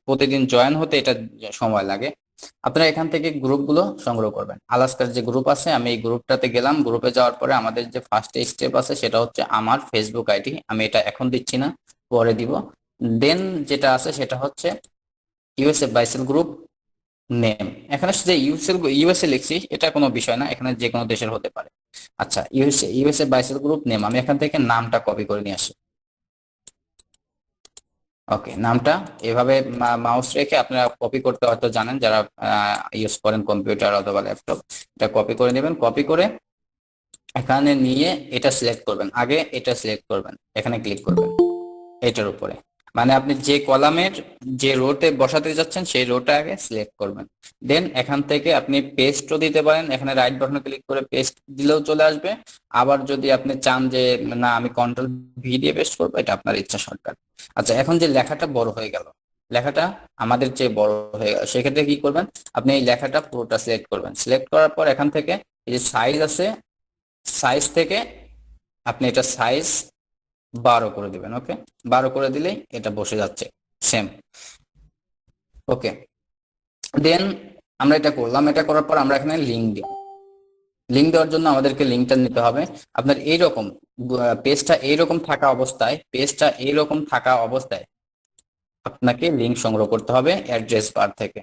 প্রতিদিন জয়েন হতে এটা সময় লাগে। আপনারা এখান থেকে গ্রুপগুলো সংগ্রহ করবেন। আলাস্কার যে গ্রুপ আছে, আমি এই গ্রুপটাতে গেলাম। গ্রুপে যাওয়ার পরে আমাদের যে ফার্স্ট স্টেপ আছে সেটা হচ্ছে আমার ফেসবুক আইডি। আমি এটা এখন দিচ্ছি না, পরে দিব। দেন যেটা আছে সেটা হচ্ছে ইউএসএ বাইসেল গ্রুপ নেম। এখানে যে ইউএসএ লিখছি এটা কোনো বিষয় না, এখানে যে কোনো দেশের হতে পারে। আচ্ছা, ইউএসএ বাইসেল গ্রুপ নেম, আমি এখান থেকে নামটা কপি করে নিয়ে আসি। ওকে, নামটা এভাবে মাউস রেখে আপনারা কপি করতে হয়তো জানেন যারা ইউজ করেন কম্পিউটার অথবা ল্যাপটপ। এটা কপি করে নেবেন। কপি করে এখানে নিয়ে এটা সিলেক্ট করবেন। আগে এটা সিলেক্ট করবেন, এখানে ক্লিক করবেন এটার উপরে। মানে আপনি যে কলামের যে রোতে বসাতে যাচ্ছেন সেই রোটা আগে সিলেক্ট করবেন। দেন এখান থেকে আপনি পেস্টও দিতে পারেন, এখানে রাইট বাটনে ক্লিক করে পেস্ট দিলেও চলে আসবে। আবার যদি আপনি চান যে না আমি কন্ট্রোল ভি দিয়ে পেস্ট করবো, এটা আপনার ইচ্ছা, শর্টকাট। আচ্ছা, এখন যে লেখাটা বড় হয়ে গেল, লেখাটা আমাদের চেয়ে বড় হয়ে গেল, সেক্ষেত্রে কি করবেন, আপনি এই লেখাটা পুরোটা সিলেক্ট করবেন। সিলেক্ট করার পর এখান থেকে এই যে সাইজ আছে, সাইজ থেকে আপনি এটা সাইজ 12 করে দিবেন। ওকে, 12 করে দিলেই এটা বসে যাচ্ছে সেম। ওকে, দেন আমরা এটা করলাম। এটা করার পর আমরা এখানে লিঙ্ক দিব। লিঙ্ক দেওয়ার জন্য আমাদেরকে লিঙ্কটা নিতে হবে। আপনার এইরকম পেজটা এইরকম থাকা অবস্থায় আপনাকে লিঙ্ক সংগ্রহ করতে হবে অ্যাড্রেস বার থেকে।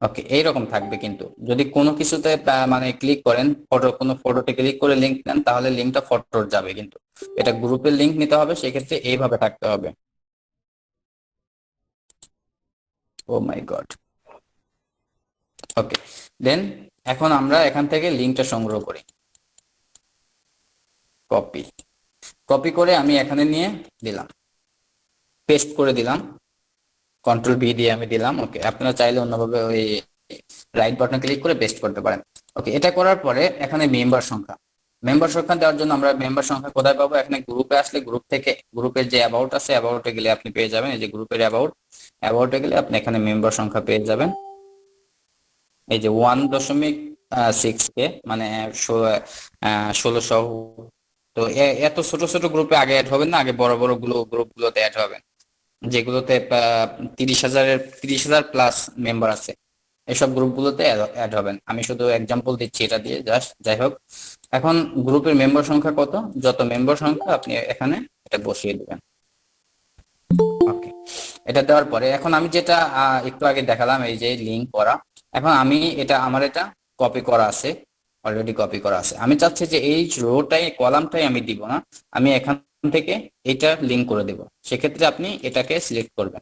ওকে, এইরকম থাকবে। কিন্তু যদি কোনো কিছুতে মানে ক্লিক করেন, কোনো ফটোতে ক্লিক করে লিঙ্ক নেন, তাহলে লিঙ্কটা ফটোর যাবে। কিন্তু এটা গ্রুপের লিঙ্ক নিতে হবে, সেক্ষেত্রে এইভাবে থাকতে হবে। ও মাই গড। ওকে, দেন এখন আমরা এখান থেকে লিঙ্কটা সংগ্রহ করি। কপি কপি করে আমি এখানে নিয়ে দিলাম, পেস্ট করে দিলাম। কন্ট্রোল ভি দিয়ে আমি দিলাম। ওকে, আপনারা চাইলে অন্যভাবে ওই রাইট বাটনে ক্লিক করে পেস্ট করতে পারেন। ওকে, এটা করার পরে এখানে মেম্বার সংখ্যা দেওয়ার জন্য আমরা মেম্বার সংখ্যা কোথায় পাবো, এখানে গ্রুপে আসলে গ্রুপ থেকে গ্রুপের যে অ্যাবাউট আছে, অ্যাবাউটে গেলে আপনি পেয়ে যাবেন। এই যে গ্রুপের অ্যাবাউটে গেলে আপনি এখানে মেম্বার সংখ্যা পেয়ে যাবেন। এই যে 1.6K, মানে 1600। তো এত ছোট ছোট গ্রুপে আগে অ্যাড হবেন না, আগে বড় বড় গ্রুপগুলোতে অ্যাড হবেন, যেগুলোতে 30,000 প্লাস মেম্বার আছে। এসব গ্রুপগুলোতে অ্যাড হবেন। আমি শুধু এক্সাম্পল দিচ্ছি এটা দিয়ে, জাস্ট। যাই হোক, এখন গ্রুপের মেম্বার সংখ্যা কত, যত মেম্বার সংখ্যা আপনি এখানে এটা বসিয়ে দিবেন। ওকে, এটা দেওয়ার পরে এখন আমি যেটা একটু আগে দেখালাম, এই যে লিঙ্ক করা, এখন আমার এটা কপি করা আছে, অলরেডি কপি করা আছে। আমি চাচ্ছি যে এই রোটাই কলামটাই আমি দিব না, আমি এখান থেকে এটা লিঙ্ক করে দেব। সেক্ষেত্রে আপনি এটাকে সিলেক্ট করবেন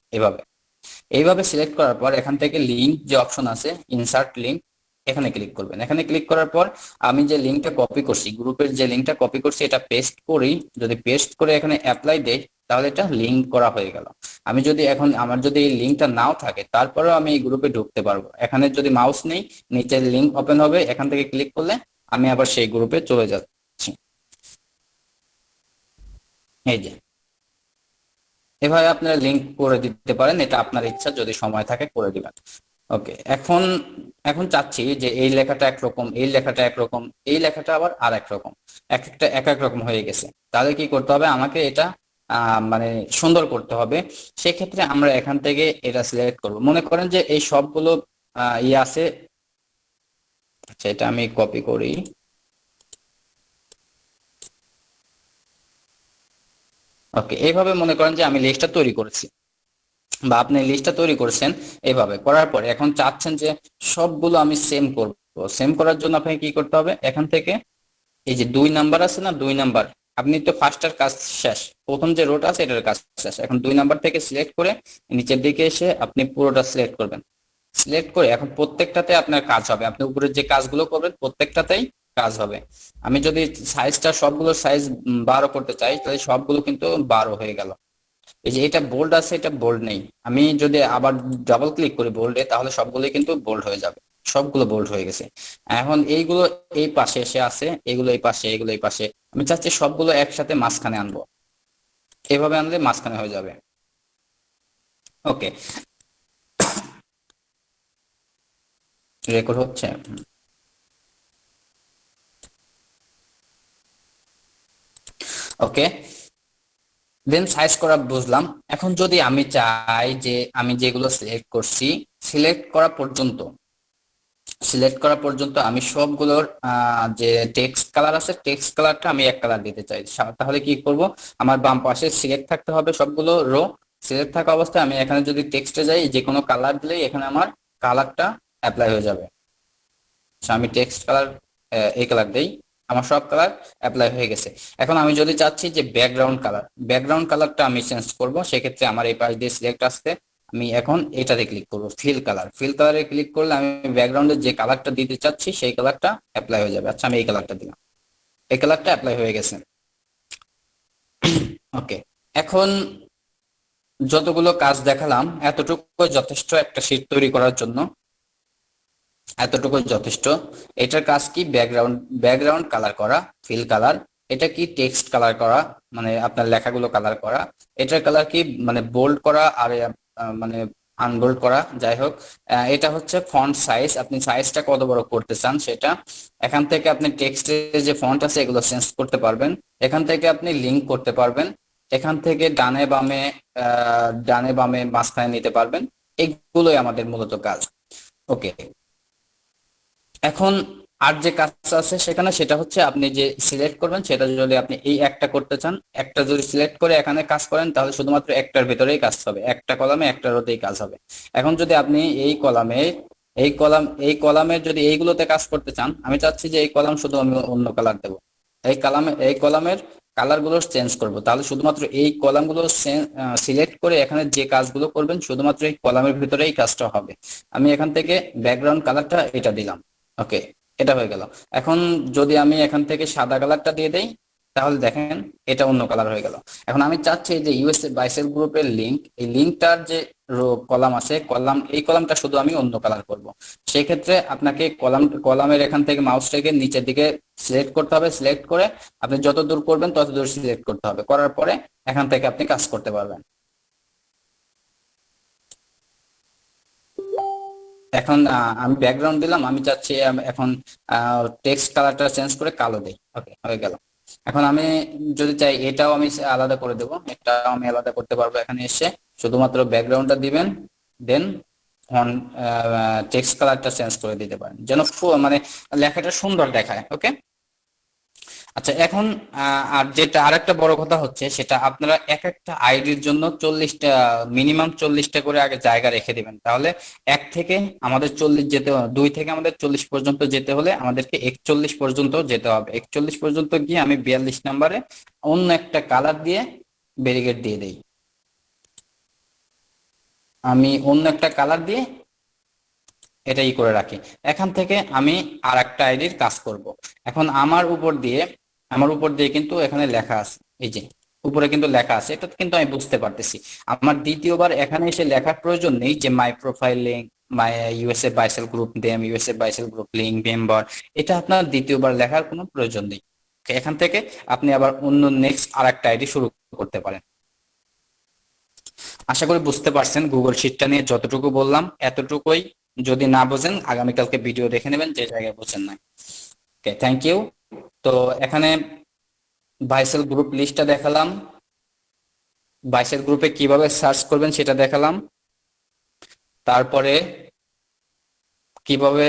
এইভাবে সিলেক্ট করার পর এখান থেকে লিঙ্ক যে অপশন আছে, ইনসার্ট লিঙ্ক, এখানে ক্লিক করবেন। এখানে ক্লিক করার পর আমি যে লিঙ্কটা কপি করছি, গ্রুপের যে লিঙ্কটা কপি করছি, এটা পেস্ট করি। যদি পেস্ট করে এখানে অ্যাপ্লাই দেই, তাহলে এটা লিঙ্ক করা হয়ে গেল। আমার যদি এই লিঙ্কটা নাও থাকে, তারপরেও আমি এই গ্রুপে ঢুকতে পারবো। এখানে যদি মাউস নেই, নিচে লিঙ্ক ওপেন হবে, এখান থেকে ক্লিক করলে আমি আবার সেই গ্রুপে চলে যাচ্ছি। এই যে এভাবে আপনারা লিঙ্ক করে দিতে পারেন, এটা আপনার ইচ্ছা, যদি সময় থাকে করে দিবেন। ওকে, এখন এখন চাচ্ছি যে এই লেখাটা একরকম, এই লেখাটা একরকম, এই লেখাটা আবার আর একরকম, এক এক রকম হয়ে গেছে। তাহলে কি করতে হবে, আমাকে এটা মানে সুন্দর করতে হবে। সেক্ষেত্রে আমরা এখান থেকে এটা সিলেক্ট করব। মনে করেন যে এই সবগুলো ইয়ে আছে। আচ্ছা, এটা আমি কপি করি। ওকে, এইভাবে মনে করেন যে আমি লিস্টটা তৈরি করেছি, বা আপনি লিস্টটা তৈরি করছেন। এইভাবে করার পরে এখন চাচ্ছেন যে সবগুলো আমি সেম করব, তো সেম করার জন্য আপনাকে কি করতে হবে, এখান থেকে এই যে 2 নাম্বার আছে না, 2 নাম্বার, আপনি তো ফার্স্টের কাজ শেষ, প্রথম যে রোটা আছে এটার কাজ শেষ, এখন 2 নাম্বার থেকে সিলেক্ট করে নিচের দিকে এসে আপনি পুরোটা সিলেক্ট করবেন। সিলেক্ট করে এখন প্রত্যেকটাতে আপনার কাজ হবে, আপনি উপরে যে কাজগুলো করবেন প্রত্যেকটাতেই কাজ হবে। আমি যদি সাইজটা সবগুলো সাইজ 12 করতে চাই, তাহলে সবগুলো কিন্তু 12 হয়ে গেল। এই যে এটা বোল্ড আছে, এটা বোল্ড নেই, আমি যদি আবার ডাবল ক্লিক করি বোল্ডে, তাহলে সবগুলোই কিন্তু বোল্ড হয়ে যাবে, সবগুলো বোল্ড হয়ে গেছে। এখন এইগুলো এই পাশে এসে আছে, এগুলো এই পাশে, এগুলো এই পাশে, আমি চাচ্ছি সবগুলো একসাথে মাঝখানে আনবো, এভাবে আনলে মাঝখানে হয়ে যাবে। ওকে, রেকর্ড হচ্ছে। ওকে, দেন সাইজ করা বুঝলাম। এখন যদি আমি চাই যে আমি যেগুলো সিলেক্ট করছি, সিলেক্ট করা পর্যন্ত সিলেক্ট করা পর্যন্ত আমি সবগুলোর যে টেক্সট কালার আছে, টেক্সট কালারটা আমি এক কালার দিতে চাই, তাহলে কি করব, আমার বাম পাশে সিলেক্ট থাকতে হবে সবগুলো রো, সিলেক্ট থাকা অবস্থায় আমি এখানে যদি টেক্সটে যাই, যে কোনো কালার দিলেই এখানে আমার কালারটা অ্যাপ্লাই হয়ে যাবে। আমি টেক্সট কালার এই কালার দেই, আমার সব কালার অ্যাপ্লাই হয়ে গেছে। এখন আমি যদি চাচ্ছি যে ব্যাকগ্রাউন্ড কালারটা আমি চেঞ্জ করব, সেক্ষেত্রে আমার এই পাশ দিয়ে সিলেক্ট আসতে, আমি এখন এটাতে ক্লিক করব, ফিল কালারে ক্লিক করলে আমি ব্যাকগ্রাউন্ডে যে কালারটা দিতে চাচ্ছি সেই কালারটা অ্যাপ্লাই হয়ে যাবে। আচ্ছা, আমি এই কালারটা দিলাম, এই কালারটা অ্যাপ্লাই হয়ে গেছে। ওকে, এখন যতগুলো কাজ দেখালাম এতটুকু যথেষ্ট একটা শীট তৈরি করার জন্য, এতটুকু যথেষ্ট। এটার কাজ কি, ব্যাকগ্রাউন্ড কালার করা, ফিল কালার। এটা কি, টেক্সট কালার করা, মানে আপনার লেখাগুলো কালার করা। এটার কালার কি, মানে বোল্ড করা আর মানে আনবোল্ড করা, যাই হোক। এটা হচ্ছে ফন্ট সাইজ, আপনি সাইজটা কত বড় করতে চান সেটা। এখান থেকে আপনি টেক্সটের যে ফন্ট আছে এগুলো চেঞ্জ করতে পারবেন, এখান থেকে আপনি লিঙ্ক করতে পারবেন, এখান থেকে ডানে বামে মাঝখানে নিতে পারবেন। এগুলোই আমাদের মূলত কাজ। ওকে, এখন আর যে কাজটা আছে সেখানে, সেটা হচ্ছে আপনি যে সিলেক্ট করবেন, সেটা যদি আপনি এই একটা করতে চান, একটা যদি সিলেক্ট করে এখানে কাজ করেন, তাহলে শুধুমাত্র একটার ভেতরেই কাজ হবে, একটা কলামে একটা রোতেই কাজ হবে। এখন যদি আপনি এই কলামের যদি এইগুলোতে কাজ করতে চান, আমি চাচ্ছি যে এই কলাম শুধু আমি অন্য কালার দেবো, এই কলামের কালার গুলো চেঞ্জ করবো, তাহলে শুধুমাত্র এই কলামগুলো সিলেক্ট করে এখানে যে কাজগুলো করবেন শুধুমাত্র এই কলামের ভিতরেই কাজটা হবে। আমি এখান থেকে ব্যাকগ্রাউন্ড কালারটা এটা দিলাম। ওকে, এটা হয়ে গেল। এখন যদি আমি এখান থেকে সাদা কালারটা দিয়ে দেই, তাহলে দেখেন এটা অন্য কালার হয়ে গেল। এখন আমি চাচ্ছি যে ইউএসএ বাইসেল গ্রুপের লিংক, এই লিঙ্কটার যে কলাম আছে, এই কলামটা শুধু আমি অন্য কালার করব। সেক্ষেত্রে আপনাকে কলামের এখান থেকে মাউসটাকে নিচের দিকে সিলেক্ট করতে হবে, সিলেক্ট করে আপনি যত দূর করবেন তত দূর সিলেক্ট করতে হবে, করার পরে এখান থেকে আপনি কাজ করতে পারবেন। এখন আমি ব্যাকগ্রাউন্ড দিলাম, আমি চাচ্ছি এখন টেক্সট কালারটা চেঞ্জ করে কালো দেই। ওকে, হয়ে গেল। এখন আমি যদি চাই এটাও আমি আলাদা করে দেবো, এটাও আমি আলাদা করতে পারবো, এখানে এসে শুধুমাত্র ব্যাকগ্রাউন্ডটা দিবেন, দেন অন টেক্সট কালারটা চেঞ্জ করে দিতে পারেন, যেন মানে লেখাটা সুন্দর দেখায়। ওকে, আচ্ছা, এখন আর যেটা আরেকটা বড় কথা হচ্ছে, সেটা আপনারা এক একটা আইডির জন্য 40টা, মিনিমাম 40টা করে আগে জায়গা রেখে দিবেন, তাহলে 2 থেকে আমাদের 40 পর্যন্ত যেতে হলে আমাদেরকে 41 পর্যন্ত যেতে হবে। 41 পর্যন্ত গিয়ে আমি 42 নাম্বারে অন্য একটা কালার দিয়ে ব্যারিকেড দিয়ে দেই, আমি অন্য একটা কালার দিয়ে এটাই করে রাখি। এখান থেকে আমি আর একটা আইডির কাজ করব। এখন আমার উপর দিয়ে কিন্তু এখানে লেখা আছে, এই যে উপরে কিন্তু লেখা আছে, এটা কিন্তু আমি বুঝতে পারতেছি। আমার দ্বিতীয়বার এখানে এসে লেখার প্রয়োজন নেই যে মাই প্রোফাইল লিঙ্ক, মাই USA বাইসেল group name, USA বাইসেল group link member, এটা আপনার দ্বিতীয়বার লেখার কোনো প্রয়োজন নেই। এখান থেকে আপনি আবার অন্য নেক্সট আর একটা আইডি শুরু করতে পারেন। আশা করি বুঝতে পারছেন, গুগল শিটটা নিয়ে যতটুকু বললাম এতটুকুই। যদি না বোঝেন আগামীকালকে ভিডিও দেখে নেবেন যে জায়গায় বোঝেন না। ওকে, থ্যাংক ইউ। তো এখানে বাইসেল গ্রুপ লিস্টটা দেখালাম, বাইসেল গ্রুপে কিভাবে সার্চ করবেন সেটা দেখালাম, তারপরে কিভাবে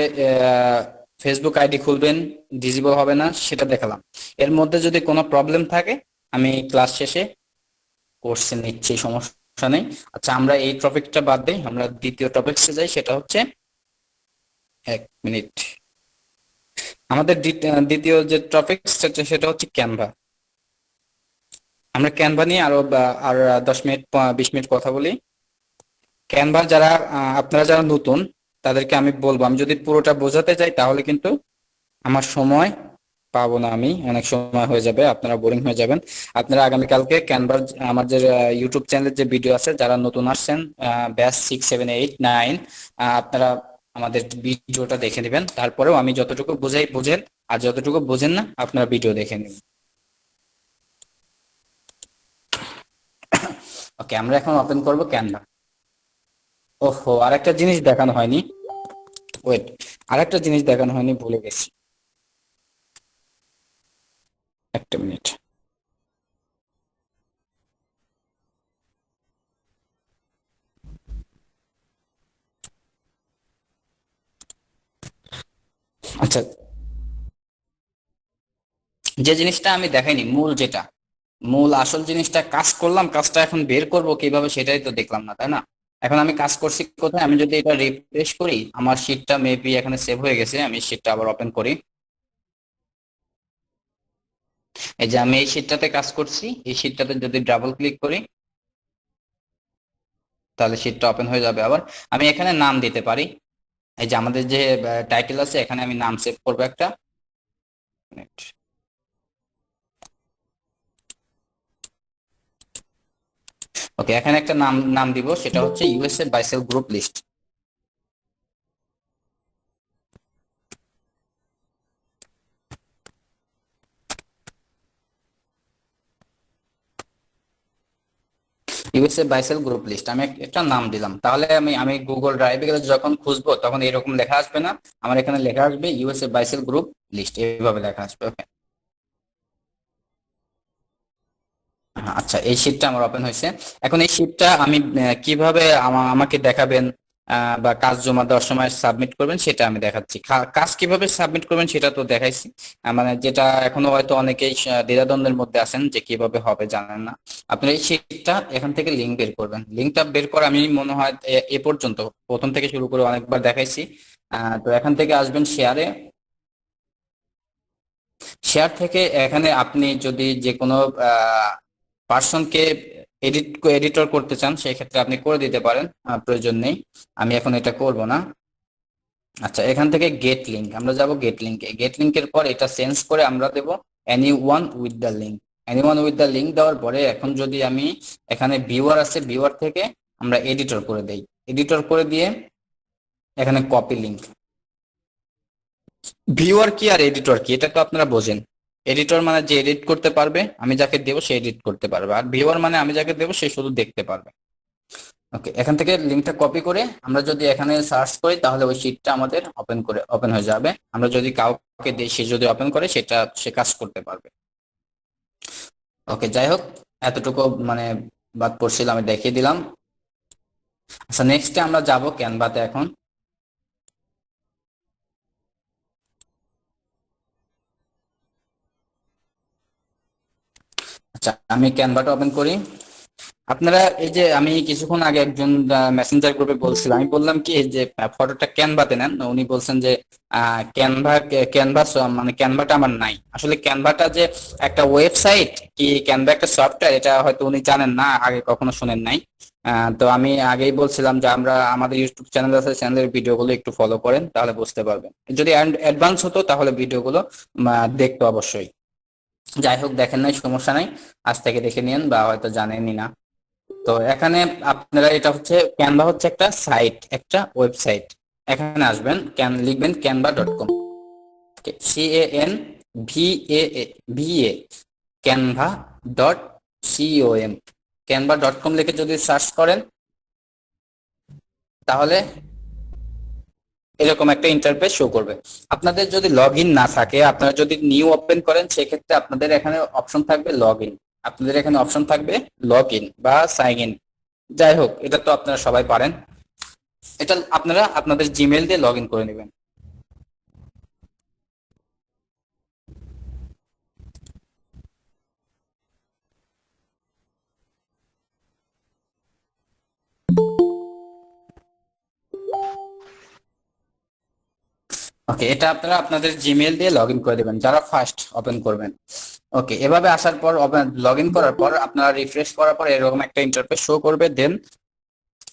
ফেসবুক আইডি খুলবেন ডিজেবল হবে না সেটা দেখালাম। এর মধ্যে যদি কোনো প্রবলেম থাকে আমি ক্লাস শেষে কোর্সে নিচ্ছি, সমস্যা নেই। আচ্ছা, আমরা এই টপিকটা বাদ দিই, আমরা দ্বিতীয় টপিকসে যাই, সেটা হচ্ছে 1 মিনিট। আমাদের দ্বিতীয় যে টপিক সেটা হচ্ছে ক্যানভা। আমরা ক্যানভা নিয়ে আর 10 মিনিট 20 মিনিট কথা বলি। ক্যানভা যারা আপনারা যারা নতুন তাদেরকে আমি বলবো, আমি যদি পুরোটা বোঝাতে যাই তাহলে কিন্তু আমার সময় পাবো না, আমি অনেক সময় হয়ে যাবে, আপনারা বোরিং হয়ে যাবেন। আপনারা আগামীকালকে ক্যানভার আমার যে ইউটিউব চ্যানেলের যে ভিডিও আছে, যারা নতুন আসছেন ব্যাচ 6 7 8 9, আপনারা আমাদের ভিডিওটা দেখে নেবেন। তারপরেও আমি যতটুকু বুঝাই বুঝেন, আর যতটুকু বুঝেন না আপনারা ভিডিও দেখে নেবেন। ওকে, আমরা এখন ওপেন করব ক্যানভা। ওহো, আরেকটা জিনিস দেখানো হয়নি, ওয়েট, আরেকটা জিনিস দেখানো হয়নি, ভুলে গেছি, একটা মিনিট। আচ্ছা, যে জিনিসটা আমি দেখাইনি, মূল আসল জিনিসটা কাজ করলাম, কাজটা এখন বের করব কিভাবে সেটাই তো দেখলাম না, তাই না? এখন আমি কাজ করছি কোথায়? আমি যদি এটা রিফ্রেশ করি, আমার শিটটা মেবি এখানে সেভ হয়ে গেছে। আমি শিটটা আবার ওপেন করি। এই যে আমি এই শিটটাতে কাজ করছি, এই শিটটাতে যদি ডাবল ক্লিক করি তাহলে শিটটা ওপেন হয়ে যাবে। আবার আমি এখানে নাম দিতে পারি। এই যে আমাদের যে টাইটেল আছে, এখানে আমি নাম সেভ করবো একটা। ওকে, এখানে একটা নাম নাম দিব, সেটা হচ্ছে USA বাইসেল group list. USA বাইসেল group list আমি একটা নাম দিলাম। তাহলে আমি আমি গুগল ড্রাইভে গেলে যখন খুঁজবো তখন এরকম লেখা আসবে না, আমার এখানে লেখা আসবে ইউএসএ বাইসেল গ্রুপ লিস্ট, এইভাবে লেখা আসবে। ওকে, আচ্ছা, এই শীটটা আমার ওপেন হয়েছে। এখন এই শীটটা আমি কিভাবে আমাকে দেখাবেন, বা কাজ জমা দেওয়ার সময় সাবমিট করবেন সেটা আমি দেখাচ্ছি। কাজ কিভাবে সাবমিট করবেন সেটা তো দেখাইছি। মানে যেটা এখনো হয়তো অনেকেই দ্বিধাদ্বন্দ্বের মধ্যে আছেন যে কিভাবে হবে জানেন না। আপনি এই শীটটা এখান থেকে লিঙ্ক বের করবেন। লিঙ্কটা বের করে আমি মনে হয় এ পর্যন্ত প্রথম থেকে শুরু করে অনেকবার দেখাইছি। তো এখান থেকে আসবেন শেয়ারে। শেয়ার থেকে এখানে আপনি যদি যে কোনো পার্সনকে এডিটর করতে চান, সেই ক্ষেত্রে আপনি করে দিতে পারেন, প্রয়োজন নেই, আমি এখন এটা করব না। আচ্ছা, এখান থেকে গেট লিংক আমরা যাব। গেট লিংকের পর এটা চেঞ্জ করে আমরা দেব anyone with the link. Anyone with the link দেওয়ার পরে এখন যদি আমি এখানে ভিউয়ার আছে, ভিউয়ার থেকে আমরা এডিটর করে দেই। এডিটর করে দিয়ে এখানে কপি লিংক। ভিউয়ার কি আর এডিটর কি এটা তো আপনারা বোঝেন। এডিটর মানে যে এডিট করতে পারবে, আমি যাকে দেবো সে এডিট করতে পারবে, আর ভিউয়ার মানে আমি যাকে দেবো সে শুধু দেখতে পারবে। ওকে, এখান থেকে লিঙ্কটা কপি করে আমরা যদি এখানে সার্চ করি তাহলে ওই শিটটা আমাদের ওপেন হয়ে যাবে। আমরা যদি কাউকে দিই, সে যদি ওপেন করে সেটা সে কাজ করতে পারবে। ওকে, যাই হোক, এতটুকু মানে বাদ পড়ছিল আমি দেখিয়ে দিলাম। আচ্ছা, নেক্সটে আমরা যাব ক্যানভাতে এখন। আচ্ছা, আমি ক্যানভাটা ওপেন করি। আপনারা এই যে আমি কিছুক্ষণ আগে একজন মেসেঞ্জার গ্রুপে বলছিলাম, আমি বললাম কি যে ফটোটা ক্যানভাতে নেন, উনি বলছেন যে ক্যানভাস মানে ক্যানভাটা আমার নাই। আসলে ক্যানভাটা যে একটা ওয়েবসাইট কি ক্যানভা একটা সফটওয়্যার, এটা হয়তো উনি জানেন না, আগে কখনো শুনেন নাই। তো আমি আগেই বলছিলাম যে আমরা আমাদের ইউটিউব চ্যানেল আছে, চ্যানেলের ভিডিওগুলো একটু ফলো করেন তাহলে বুঝতে পারবেন। যদি অ্যাডভান্স হতো তাহলে ভিডিওগুলো দেখতো অবশ্যই। যাই হোক, দেখেন নাই সমস্যা নাই, আজ থেকে দেখে নিন বা হয়তো জানেনই না। তো এখানে আপনারা, এটা হচ্ছে ক্যানভা হচ্ছে একটা সাইট, একটা ওয়েবসাইট। এখানে আসবেন, লিখবেন canva.com, CANVA, canva.com। canva.com লিখে যদি সার্চ করেন তাহলে এরকম একটা ইন্টারফেস শো করবে। আপনাদের যদি লগ ইন না থাকে, আপনারা যদি নিউ ওপেন করেন, সেক্ষেত্রে আপনাদের এখানে অপশন থাকবে লগ ইন। আপনাদের এখানে অপশন থাকবে লগ ইন বা সাইন ইন। যাই হোক, এটা তো আপনারা সবাই পারেন। এটা আপনারা আপনাদের জিমেল দিয়ে লগ ইন করে নেবেন। ওকে, এটা আপনারা আপনাদের জিমেইল দিয়ে লগ ইন করে দেবেন যারা ফার্স্ট ওপেন করবেন। ওকে, এভাবে আসার পর লগ ইন করার পর আপনারা রিফ্রেশ করার পর এরকম একটা ইন্টারফেস শো করবে। দেন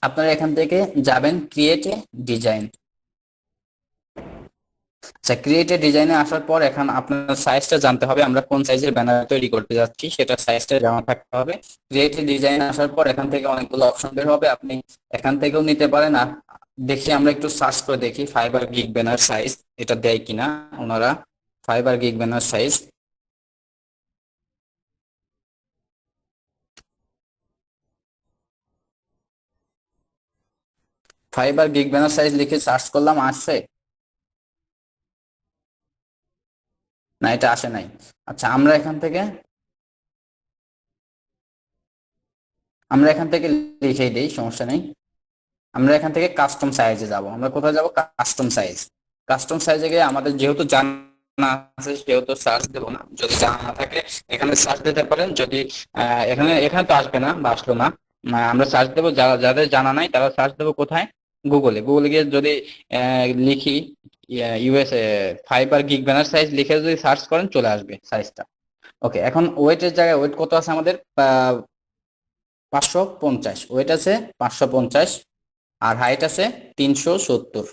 আপনারা এখান থেকে যাবেন ক্রিয়েট এ ডিজাইন। আচ্ছা, ক্রিয়েট এ ডিজাইনে আসার পর এখন আপনার সাইজটা জানতে হবে, আমরা কোন সাইজের ব্যানার তৈরি করতে যাচ্ছি সেটা সাইজটা জানা থাকতে হবে। ক্রিয়েট এ ডিজাইন আসার পর এখান থেকে অনেকগুলো অপশন বের হবে, আপনি এখান থেকেও নিতে পারেন। আর দেখি আমরা একটু সার্চ করে দেখি ফাইবার গিগ ব্যানার সাইজ এটা দেয় কিনা ওনারা। Fibre gig banner size, fibre gig banner size লিখে সার্চ করলাম, আসছে না, এটা আসে নাই। আচ্ছা, আমরা এখান থেকে লিখেই দেই, সমস্যা নেই। আমরা এখান থেকে কাস্টম সাইজে যাব। আমরা কোথায় যাব? Custom size. কাস্টম সাইজে গিয়ে আমাদের যেহেতু জানা আছে সেহেতু সার্চ দেবো না, যদি জানা না থাকে এখানে সার্চ দিতে পারেন। যদি এখানে এখানে তো আসবে না বা আসলো না, আমরা সার্চ দেবো। যাদের জানা নাই তারা সার্চ দেবো কোথায়? গুগলে গিয়ে যদি লিখি USA fibre gig banner size লিখে যদি সার্চ করেন চলে আসবে সাইজটা। ওকে, এখন ওয়েটের জায়গায় ওয়েট কত আছে আমাদের? 550 ওয়েট আছে 550, আর হাইট আছে 370।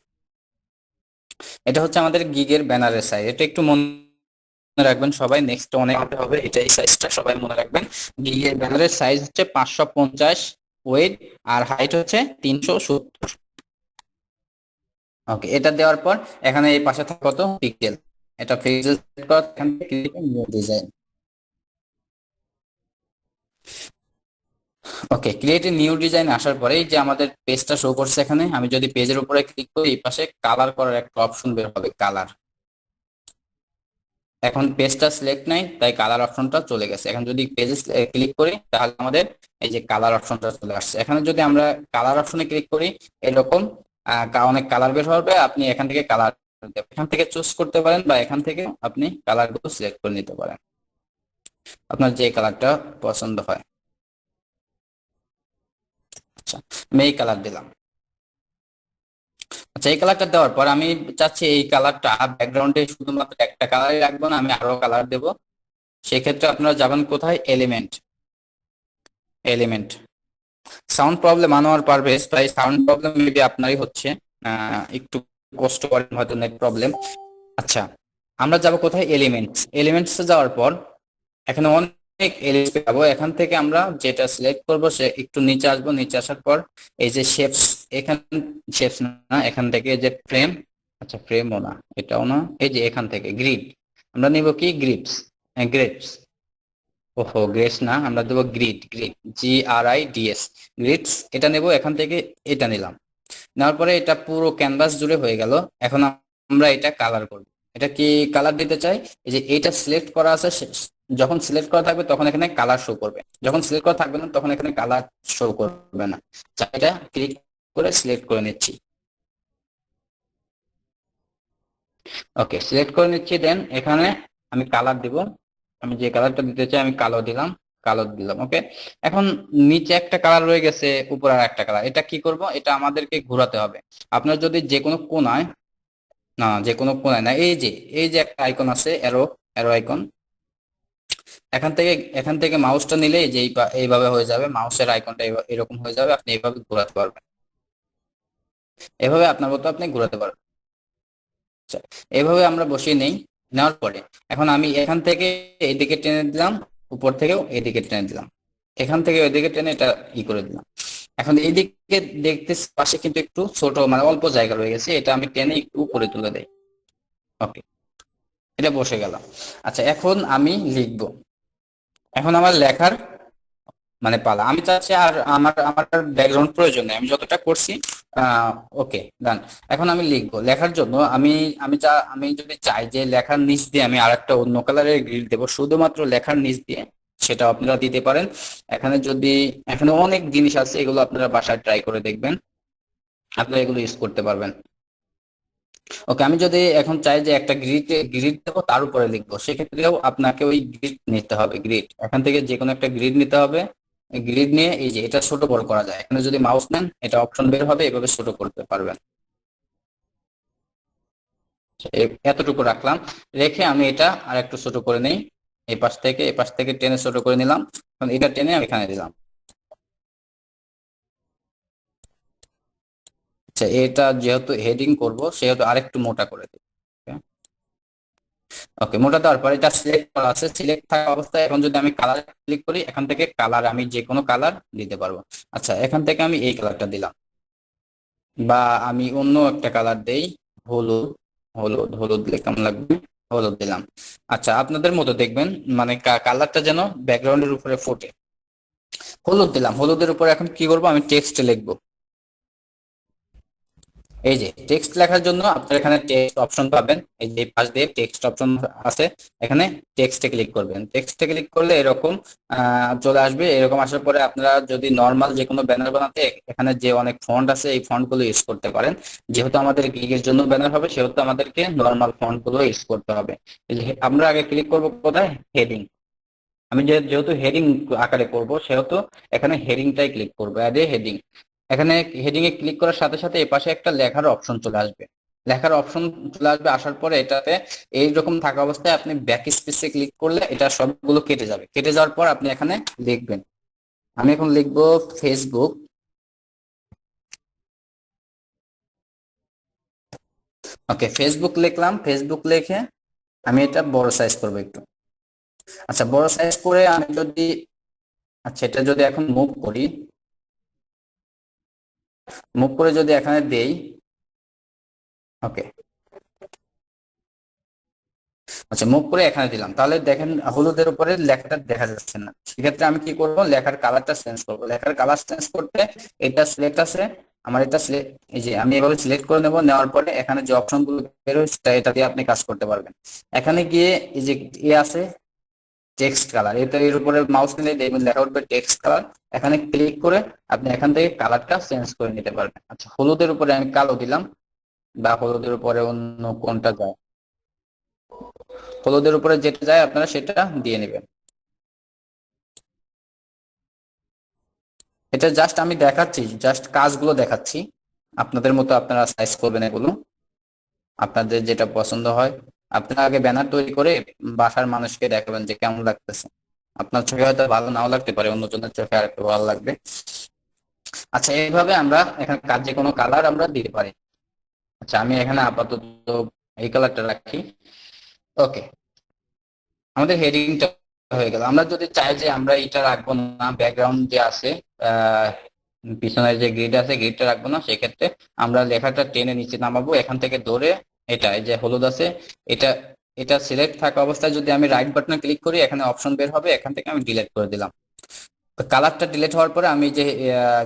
এটা হচ্ছে আমাদের গিগের ব্যানারের সাইজ। এটা একটু মনে রাখবেন সবাই, নেক্সট অনেক হবে, এটা এই সাইজটা সবাই মনে রাখবেন। গিগের ব্যানারের সাইজ হচ্ছে 550 ওয়েট, আর হাইট হচ্ছে 370। ওকে, এটা দেওয়ার পর এখানে এই পাশে থাকে কত পিক্সেল, এটা পিক্সেল সেট করা, এখান থেকে new design. Okay, create a new design আসার পরে এই যে আমাদের পেজটা শো করছে এখানে, আমি যদি পেজের উপরে ক্লিক করি এই পাশে কালার করার একটা অপশন বের হবে, কালার। এখন পেজটা সিলেক্ট নাই তাই কালার অপশনটা চলে গেছে। এখন যদি পেজে ক্লিক করি তাহলে আমাদের এই যে কালার অপশনটা চলে আসছে। এখানে যদি আমরা কালার অপশনে ক্লিক করি এরকম অনেক কালার বের হবে, আপনি এখান থেকে কালার এখান থেকে চুজ করতে পারেন বা এখান থেকে আপনি কালারগুলো সিলেক্ট করে নিতে পারেন আপনার যে কালারটা পছন্দ হয়। আচ্ছা, আমি এই কালার দিলাম। আচ্ছা, এই কালারটা দেওয়ার পর আমি চাচ্ছি এই কালারটা ব্যাকগ্রাউন্ডে শুধুমাত্র একটা কালারই রাখবো না, আমি আরো কালার দেবো। সেক্ষেত্রে আপনারা যাবেন কোথায়? Element. Element sound problem Anwar Parvez ভাই, সাউন্ড প্রবলেম মেবি আপনারই হচ্ছে, একটু কষ্ট করেন হয়তো নেট প্রবলেম। আচ্ছা, আমরা যাব কোথায়? এলিমেন্টস। এলিমেন্টসে যাওয়ার পর এখানে অনেক এলিমেন্টস পাবো। এখান থেকে আমরা যেটা সিলেক্ট করব সে একটু নিচে আসবো, নিচে আসার পর এই যে শেপস, এখানে শেপস না, এখান থেকে যে ফ্রেম, আচ্ছা ফ্রেমও না, এটাও না, এই যে এখান থেকে গ্রিড আমরা নিব কি? গ্রিডস। গ্রিডস, ওহো গ্রেডস না, আমরা দেবো গ্রিড। গ্রিড, GRIDS, গ্রিডস এটা নেব এখান থেকে। এটা নিলাম, নেওয়ার পরে এটা পুরো ক্যানভাস জুড়ে হয়ে গেল। এখন আমরা এটা কালার করব। এটা কি কালার দিতে চাই? এই যে এইটা সিলেক্ট করা আছে, যখন সিলেক্ট করা থাকবে তখন এখানে কালার শো করবে, যখন সিলেক্ট করা থাকবে না তখন এখানে কালার শো করবে না। এটা ক্লিক করে সিলেক্ট করে নিচ্ছি। ওকে, সিলেক্ট করে নিচ্ছি। দেন এখানে আমি কালার দিব, আমি যে কালারটা দিতে চাই আমি কালো দিলাম, কালো দিলাম। ওকে, এখন নিচে একটা কালার রয়ে গেছে, উপরে আর একটা কালার। এটা কি করব? এটা আমাদেরকে ঘোরাতে হবে। আপনার যদি যে কোনো কোণায়, না যে কোনো কোণায় না, এই যে একটা আইকন আছে, এরো, এরো আইকন, এখান থেকে মাউসটা নিলে এই যে এইভাবে হয়ে যাবে, মাউসের আইকনটা এরকম হয়ে যাবে, আপনি এইভাবে ঘোরাতে পারবেন। এভাবে আপনার মতো আপনি ঘোরাতে পারবেন। আচ্ছা, এভাবে আমরা বসিয়ে নেই। নেওয়ার পরে এখন আমি এখান থেকে এইদিকে টেনে দিলাম, উপর থেকেও এইদিকে টেনে দিলাম, এখান থেকে ওইদিকে টেনে এটা করে দিলাম। এখন এইদিকে দেখতে পাশে কিন্তু একটু ছোট, মানে অল্প জায়গা রয়ে গেছে, এটা আমি টেনে একটু উপরে তুলে দেই। ওকে, এটা বসে গেল। আচ্ছা, এখন আমি লিখবো। এখন আমার লেখার মানে পালা, আমি চাচ্ছি আর আমার আমার ব্যাকগ্রাউন্ড প্রয়োজন নেই, আমি যতটা করছি। ওকে ডান। এখন আমি লিখবো, লেখার জন্য আমি যদি চাই যে লেখার নিচ দিয়ে আমি আর একটা অন্য কালারের গ্রিড দেবো শুধুমাত্র লেখার নিচ দিয়ে, সেটা আপনারা দিতে পারেন। এখানে অনেক জিনিস আছে, এগুলো আপনারা বাসায় ট্রাই করে দেখবেন, আপনারা এগুলো ইউজ করতে পারবেন। ওকে, আমি যদি এখন চাই যে একটা গ্রিড দেবো তার উপরে লিখবো, সেক্ষেত্রেও আপনাকে ওই গ্রিড নিতে হবে। গ্রিড এখান থেকে যে কোনো একটা গ্রিড নিতে হবে। গ্রিড নিয়ে এই যে এটা ছোট বড় করা যায়, এখানে যদি মাউস নেন এটা অপশন বের হবে, এভাবে ছোট করতে পারবেন। এতটুকু রাখলাম, রেখে আমি এটা আর একটু ছোট করে নেই। এই পাশ থেকে টেনে ছোট করে নিলাম, এখন এটা টেনে আমি এখানে দিলাম। আচ্ছা, এটা যেহেতু হেডিং করব সেহেতু আরেকটু মোটা করে দিই। ওকে, মোটা দেওয়ার পর এটা সিলেক্ট করা আছে, সিলেক্ট থাকা অবস্থায় এখন যদি আমি কালার ক্লিক করি, এখান থেকে কালার আমি যে কোনো কালার দিতে পারবো। আচ্ছা, এখান থেকে আমি এই কালারটা দিলাম, বা আমি অন্য একটা কালার দেই, হলুদ। হলুদ দিলে কেমন লাগবে? হলুদ দিলাম। আচ্ছা, আপনাদের মতো দেখবেন, মানে কালারটা যেন ব্যাকগ্রাউন্ডের উপরে ফোটে। হলুদ দিলাম, হলুদের উপরে এখন কি করব, আমি টেক্সট লিখবো। এই যে টেক্সট লেখার জন্য আপনার এখানে টেক্সট অপশন পাবেন, এই যে পাশ দিয়ে টেক্সট অপশন আছে, এখানে টেক্সটে ক্লিক করবেন। টেক্সটে ক্লিক করলে এরকম চলে আসবে। এরকম আসার পরে আপনারা যদি নর্মাল যে কোনো ব্যানার বানাতে এখানে যে অনেক ফন্ট আছে এই ফন্ট গুলো ইউজ করতে পারেন। যেহেতু আমাদের গিগের জন্য ব্যানার হবে সেহেতু আমাদেরকে নর্মাল ফন্ট গুলো ইউজ করতে হবে। এই যে আমরা আগে ক্লিক করব কোথায়, হেডিং। আমি যেহেতু হেডিং আকারে করব সেহেতু এখানে হেডিংটাই ক্লিক করবো, অ্যাড এ হেডিং। এখানে হেডিং এ ক্লিক করার সাথে সাথে এই পাশে একটা লেখার অপশন চলে আসবে। লেখার অপশন চলে আসবে, আসার পরে এটাতে এইরকম থাকা অবস্থায় আপনি ব্যাক স্পেসে ক্লিক করলে এটা সবগুলো কেটে যাবে। কেটে যাওয়ার পর আপনি এখানে লিখবেন, আমি এখন লিখবো ফেসবুক। ওকে, ফেসবুক লিখলাম। ফেসবুক লিখে আমি এটা বড় সাইজ করবো একটু। আচ্ছা, বড় সাইজ করে আমি যদি, আচ্ছা এটা যদি এখন মুভ করি, মুভ করে যদি এখানে দেই, ওকে, আচ্ছা মুভ করে এখানে দিলাম, তাহলে দেখেন হলুদের উপরে লেখাটা দেখা যাচ্ছে না। সেক্ষেত্রে আমি কি করব, লেখার কালারটা চেঞ্জ করব। লেখার কালার চেঞ্জ করতে এটা সিলেক্ট আছে আমার, এটা সিলেক্ট, এই যে আমি এভাবে সিলেক্ট করে নেব। নেওয়ার পরে এখানে যে অপশন গুলো বের হচ্ছে এটা দিয়ে আপনি কাজ করতে পারবেন। এখানে গিয়ে এই যে আছে টেক্সট কালার, এটা এর উপরে মাউস নিলে দেখবেন লেখা উঠবে টেক্সট কালার। এখানে ক্লিক করে আপনি এখান থেকে কালারটা চেঞ্জ করে নিতে পারবেন। আচ্ছা, হলুদের উপরে আমি কালো দিলাম, বা হলুদের উপরে অন্য কোনটা যায়, হলুদের উপরে যেটা যায় আপনারা সেটা দিয়ে নেবেন। এটা জাস্ট আমি দেখাচ্ছি, জাস্ট কাজগুলো দেখাচ্ছি। আপনাদের মতো আপনারা সাইজ করবেন এগুলো, আপনাদের যেটা পছন্দ হয়। আপনারা আগে ব্যানার তৈরি করে বাসার মানুষকে দেখাবেন যে কেমন লাগতেছে। আপনার চোখে হয়তো ভালো নাও লাগতে পারে, অন্যজনের চোখে আর একটু ভালো লাগবে। আচ্ছা, এইভাবে আমরা এখানে কাজ যে কোনো কালার আমরা দিতে পারি। আচ্ছা, আমি এখানে আপাতত এই কালারটা রাখি। ওকে, আমাদের হেডিংটা হয়ে গেল। আমরা যদি চাই যে আমরা এটা রাখবো না, ব্যাকগ্রাউন্ড যে আছে আহ পিছনের যে গ্রিড আছে গ্রিডটা রাখবো না, সেক্ষেত্রে আমরা লেখাটা টেনে নিচে নামাবো। এখান থেকে ধরে এটা, এই যে হলুদ আছে, এটা এটা সিলেক্ট থাকা অবস্থায় যদি আমি রাইট বাটনে ক্লিক করি এখানে অপশন বের হবে, এখান থেকে আমি ডিলিট করে দিলাম। কালারটা ডিলিট হওয়ার পরে আমি যে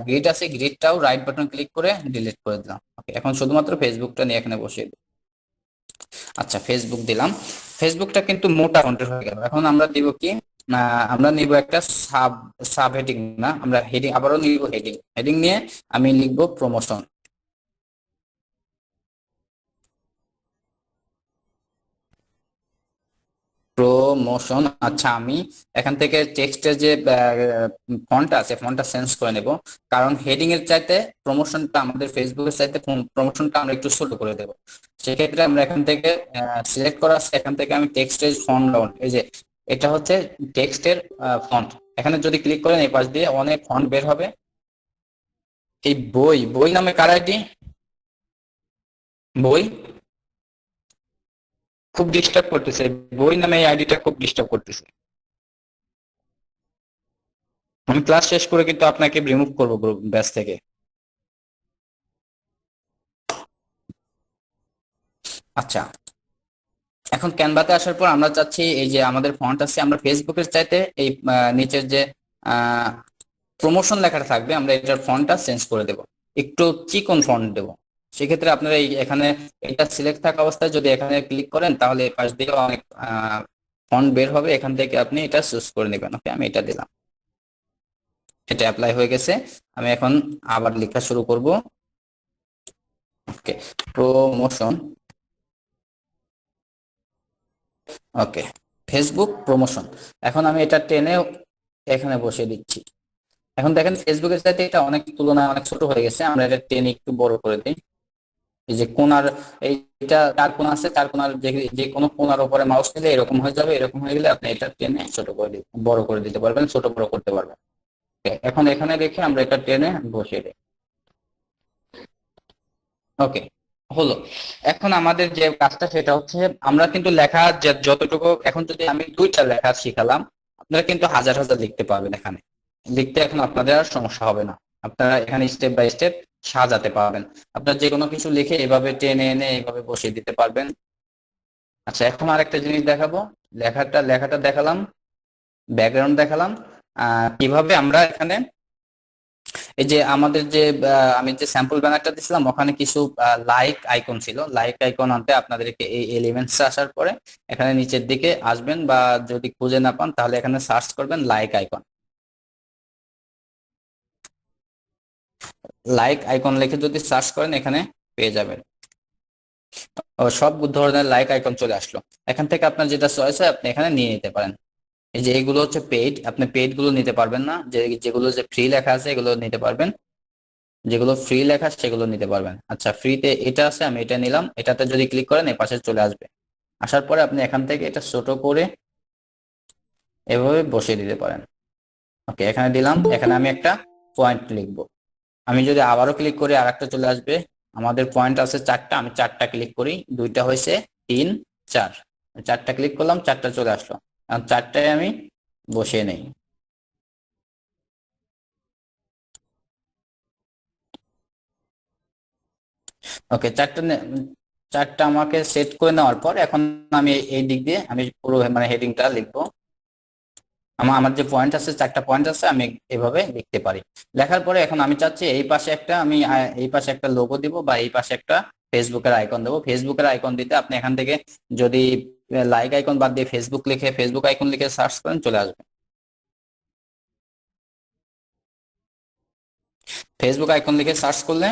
গ্রিড আছে গ্রিডটাও রাইট বাটন ক্লিক করে ডিলিট করে দিলাম। ওকে, এখন শুধুমাত্র ফেসবুকটা নিয়ে এখানে বসিয়ে দিই। আচ্ছা, ফেসবুক দিলাম। ফেসবুকটা কিন্তু মোটা ফন্টের হয়ে গেল। এখন আমরা দিব কি, আমরা নিব একটা সাব সাব হেডিং, না আমরা হেডিং, আবারও নিব হেডিং। হেডিং নিয়ে আমি লিখবো প্রমোশন। প্রমোশন। আচ্ছা, আমি এখান থেকে টেক্সটের যে ফন্টটা আছে ফন্টটা চেঞ্জ করে নেব, কারণ হেডিং এর চাইতে প্রমোশনটা, আমাদের ফেসবুকের চাইতে প্রমোশনটা আমরা একটু ছোট করে দেব। সেক্ষেত্রে আমরা এখান থেকে সিলেক্ট করা আছে, এখান থেকে আমি টেক্সটের ফন্ট ডাউন, এই যে এটা হচ্ছে টেক্সটের ফন্ট। এখানে যদি ক্লিক করেন এই পাশ দিয়ে অনেক ফন্ট বের হবে। এই বই, বই নামে কার আইডি? বই খুব ডিস্টার্ব করতেছে, বই নামে এই আইডিটা খুব ডিস্টার্ব করতেছে। আমি ক্লাস শেষ করে কিন্তু আপনাকে রিমুভ করবো গ্রুপ ব্যাচ থেকে। আচ্ছা, এখন ক্যানভাতে আসার পর আমরা চাচ্ছি এই যে আমাদের ফন্ট আছে, আমরা ফেসবুকের চাইতে এই নিচের যে প্রমোশন লেখাটা থাকবে আমরা এটার ফন্টটা চেঞ্জ করে দেব, একটু চিকন ফন্ট দেব। সেক্ষেত্রে আপনারা এই এখানে এটা সিলেক্ট থাকা অবস্থায় যদি এখানে ক্লিক করেন তাহলে এই পাশ দিয়ে অনেক ফন্ট বের হবে, এখান থেকে আপনি এটা চুজ করে নেবেন। ওকে, আমি এটা দিলাম, এটা অ্যাপ্লাই হয়ে গেছে। আমি এখন আবার লেখা শুরু করব। ওকে, প্রমোশন। ওকে, ফেসবুক প্রমোশন। এখন আমি এটা টেনে এখানে বসিয়ে দিচ্ছি। এখন দেখেন ফেসবুকের সাথে এটা অনেক তুলনায় অনেক ছোট হয়ে গেছে, আমরা এটা টেনে একটু বড় করে দিই। এই যে কোণার এইটা চার কোণ আছে, চার কোণার যে যে কোনো কোণার উপরে মাউস নিলে এরকম হয়ে যাবে। এরকম হয়ে গেলে আপনি এটা টেনে ছোট করে দিতে, বড় করে দিতে পারবেন, ছোট বড় করতে পারবেন। এখন এখানে রেখে আমরা এটা টেনে বসিয়ে দিই। ওকে, হলো। এখন আমাদের যে কাজটা সেটা হচ্ছে, আমরা কিন্তু লেখা যতটুকু, এখন যদি আমি দুইটা লেখা শিখালাম, আপনারা কিন্তু হাজার হাজার লিখতে পারবেন এখানে। লিখতে এখন আপনাদের আর সমস্যা হবে না। আপনারা এখানে স্টেপ বাই স্টেপ সাজাতে পারবেন। আপনারা যে কোনো কিছু লিখে এভাবে টেনে এনে এইভাবে বসিয়ে দিতে পারবেন। আচ্ছা, এখন আরেকটা জিনিস দেখাবো। লেখাটা দেখালাম, ব্যাকগ্রাউন্ড দেখালাম। কিভাবে আমরা এখানে এই যে আমাদের যে আমি যে স্যাম্পল ব্যানারটা দিছিলাম, ওখানে কিছু লাইক আইকন ছিল। লাইক আইকন আনতে আপনাদেরকে এই এলিমেন্টস আসার পরে এখানে নিচের দিকে আসবেন, বা যদি খুঁজে না পান তাহলে এখানে সার্চ করবেন লাইক আইকন। লাইক আইকন লিখে যদি সার্চ করেন এখানে পেয়ে যাবেন। সব ধরনের লাইক আইকন চলে আসলো। এখান থেকে আপনার যেটা চয়েস হয় আপনি এখানে নিয়ে নিতে পারেন। এই যে এগুলো হচ্ছে পেইড, আপনি পেইড গুলো নিতে পারবেন না। যেগুলো যে ফ্রি লেখা আছে এগুলো নিতে পারবেন, যেগুলো ফ্রি লেখা সেগুলো নিতে পারবেন। আচ্ছা, ফ্রিতে এটা আছে, আমি এটা নিলাম। এটাতে যদি ক্লিক করেন এই পাশে চলে আসবে। আসার পরে আপনি এখান থেকে এটা ছোট করে এভাবে বসিয়ে দিতে পারেন। ওকে, এখানে দিলাম। এখানে আমি একটা পয়েন্ট লিখবো। আমি যদি আবারও ক্লিক করি আর একটা চলে আসবে। আমাদের পয়েন্ট আছে চারটা, আমি চারটা ক্লিক করি, দুইটা হয়েছে, তিন, চার। চারটা ক্লিক করলাম, চারটা চলে আসলো। আর চারটায় আমি বসিয়ে নেই। ওকে, চারটা আমাকে সেট করে নেওয়ার পর এখন আমি এই দিক দিয়ে আমি পুরো মানে হেডিংটা লিখবো। আমার যে পয়েন্ট আছে, চারটা পয়েন্ট আছে, আমি এভাবে লিখতে পারি। লেখার পরে এখন আমি চাচ্ছি এই পাশে একটা আমি এই পাশে একটা লোগো দিব, বা এই পাশে একটা ফেসবুকের আইকন দেবো। ফেসবুকের আইকন দিতে আপনি এখান থেকে যদি লাইক আইকন বাদ দিয়ে ফেসবুক লিখে ফেসবুক আইকন লিখে সার্চ করেন চলে আসবে। ফেসবুক আইকন লিখে সার্চ করলে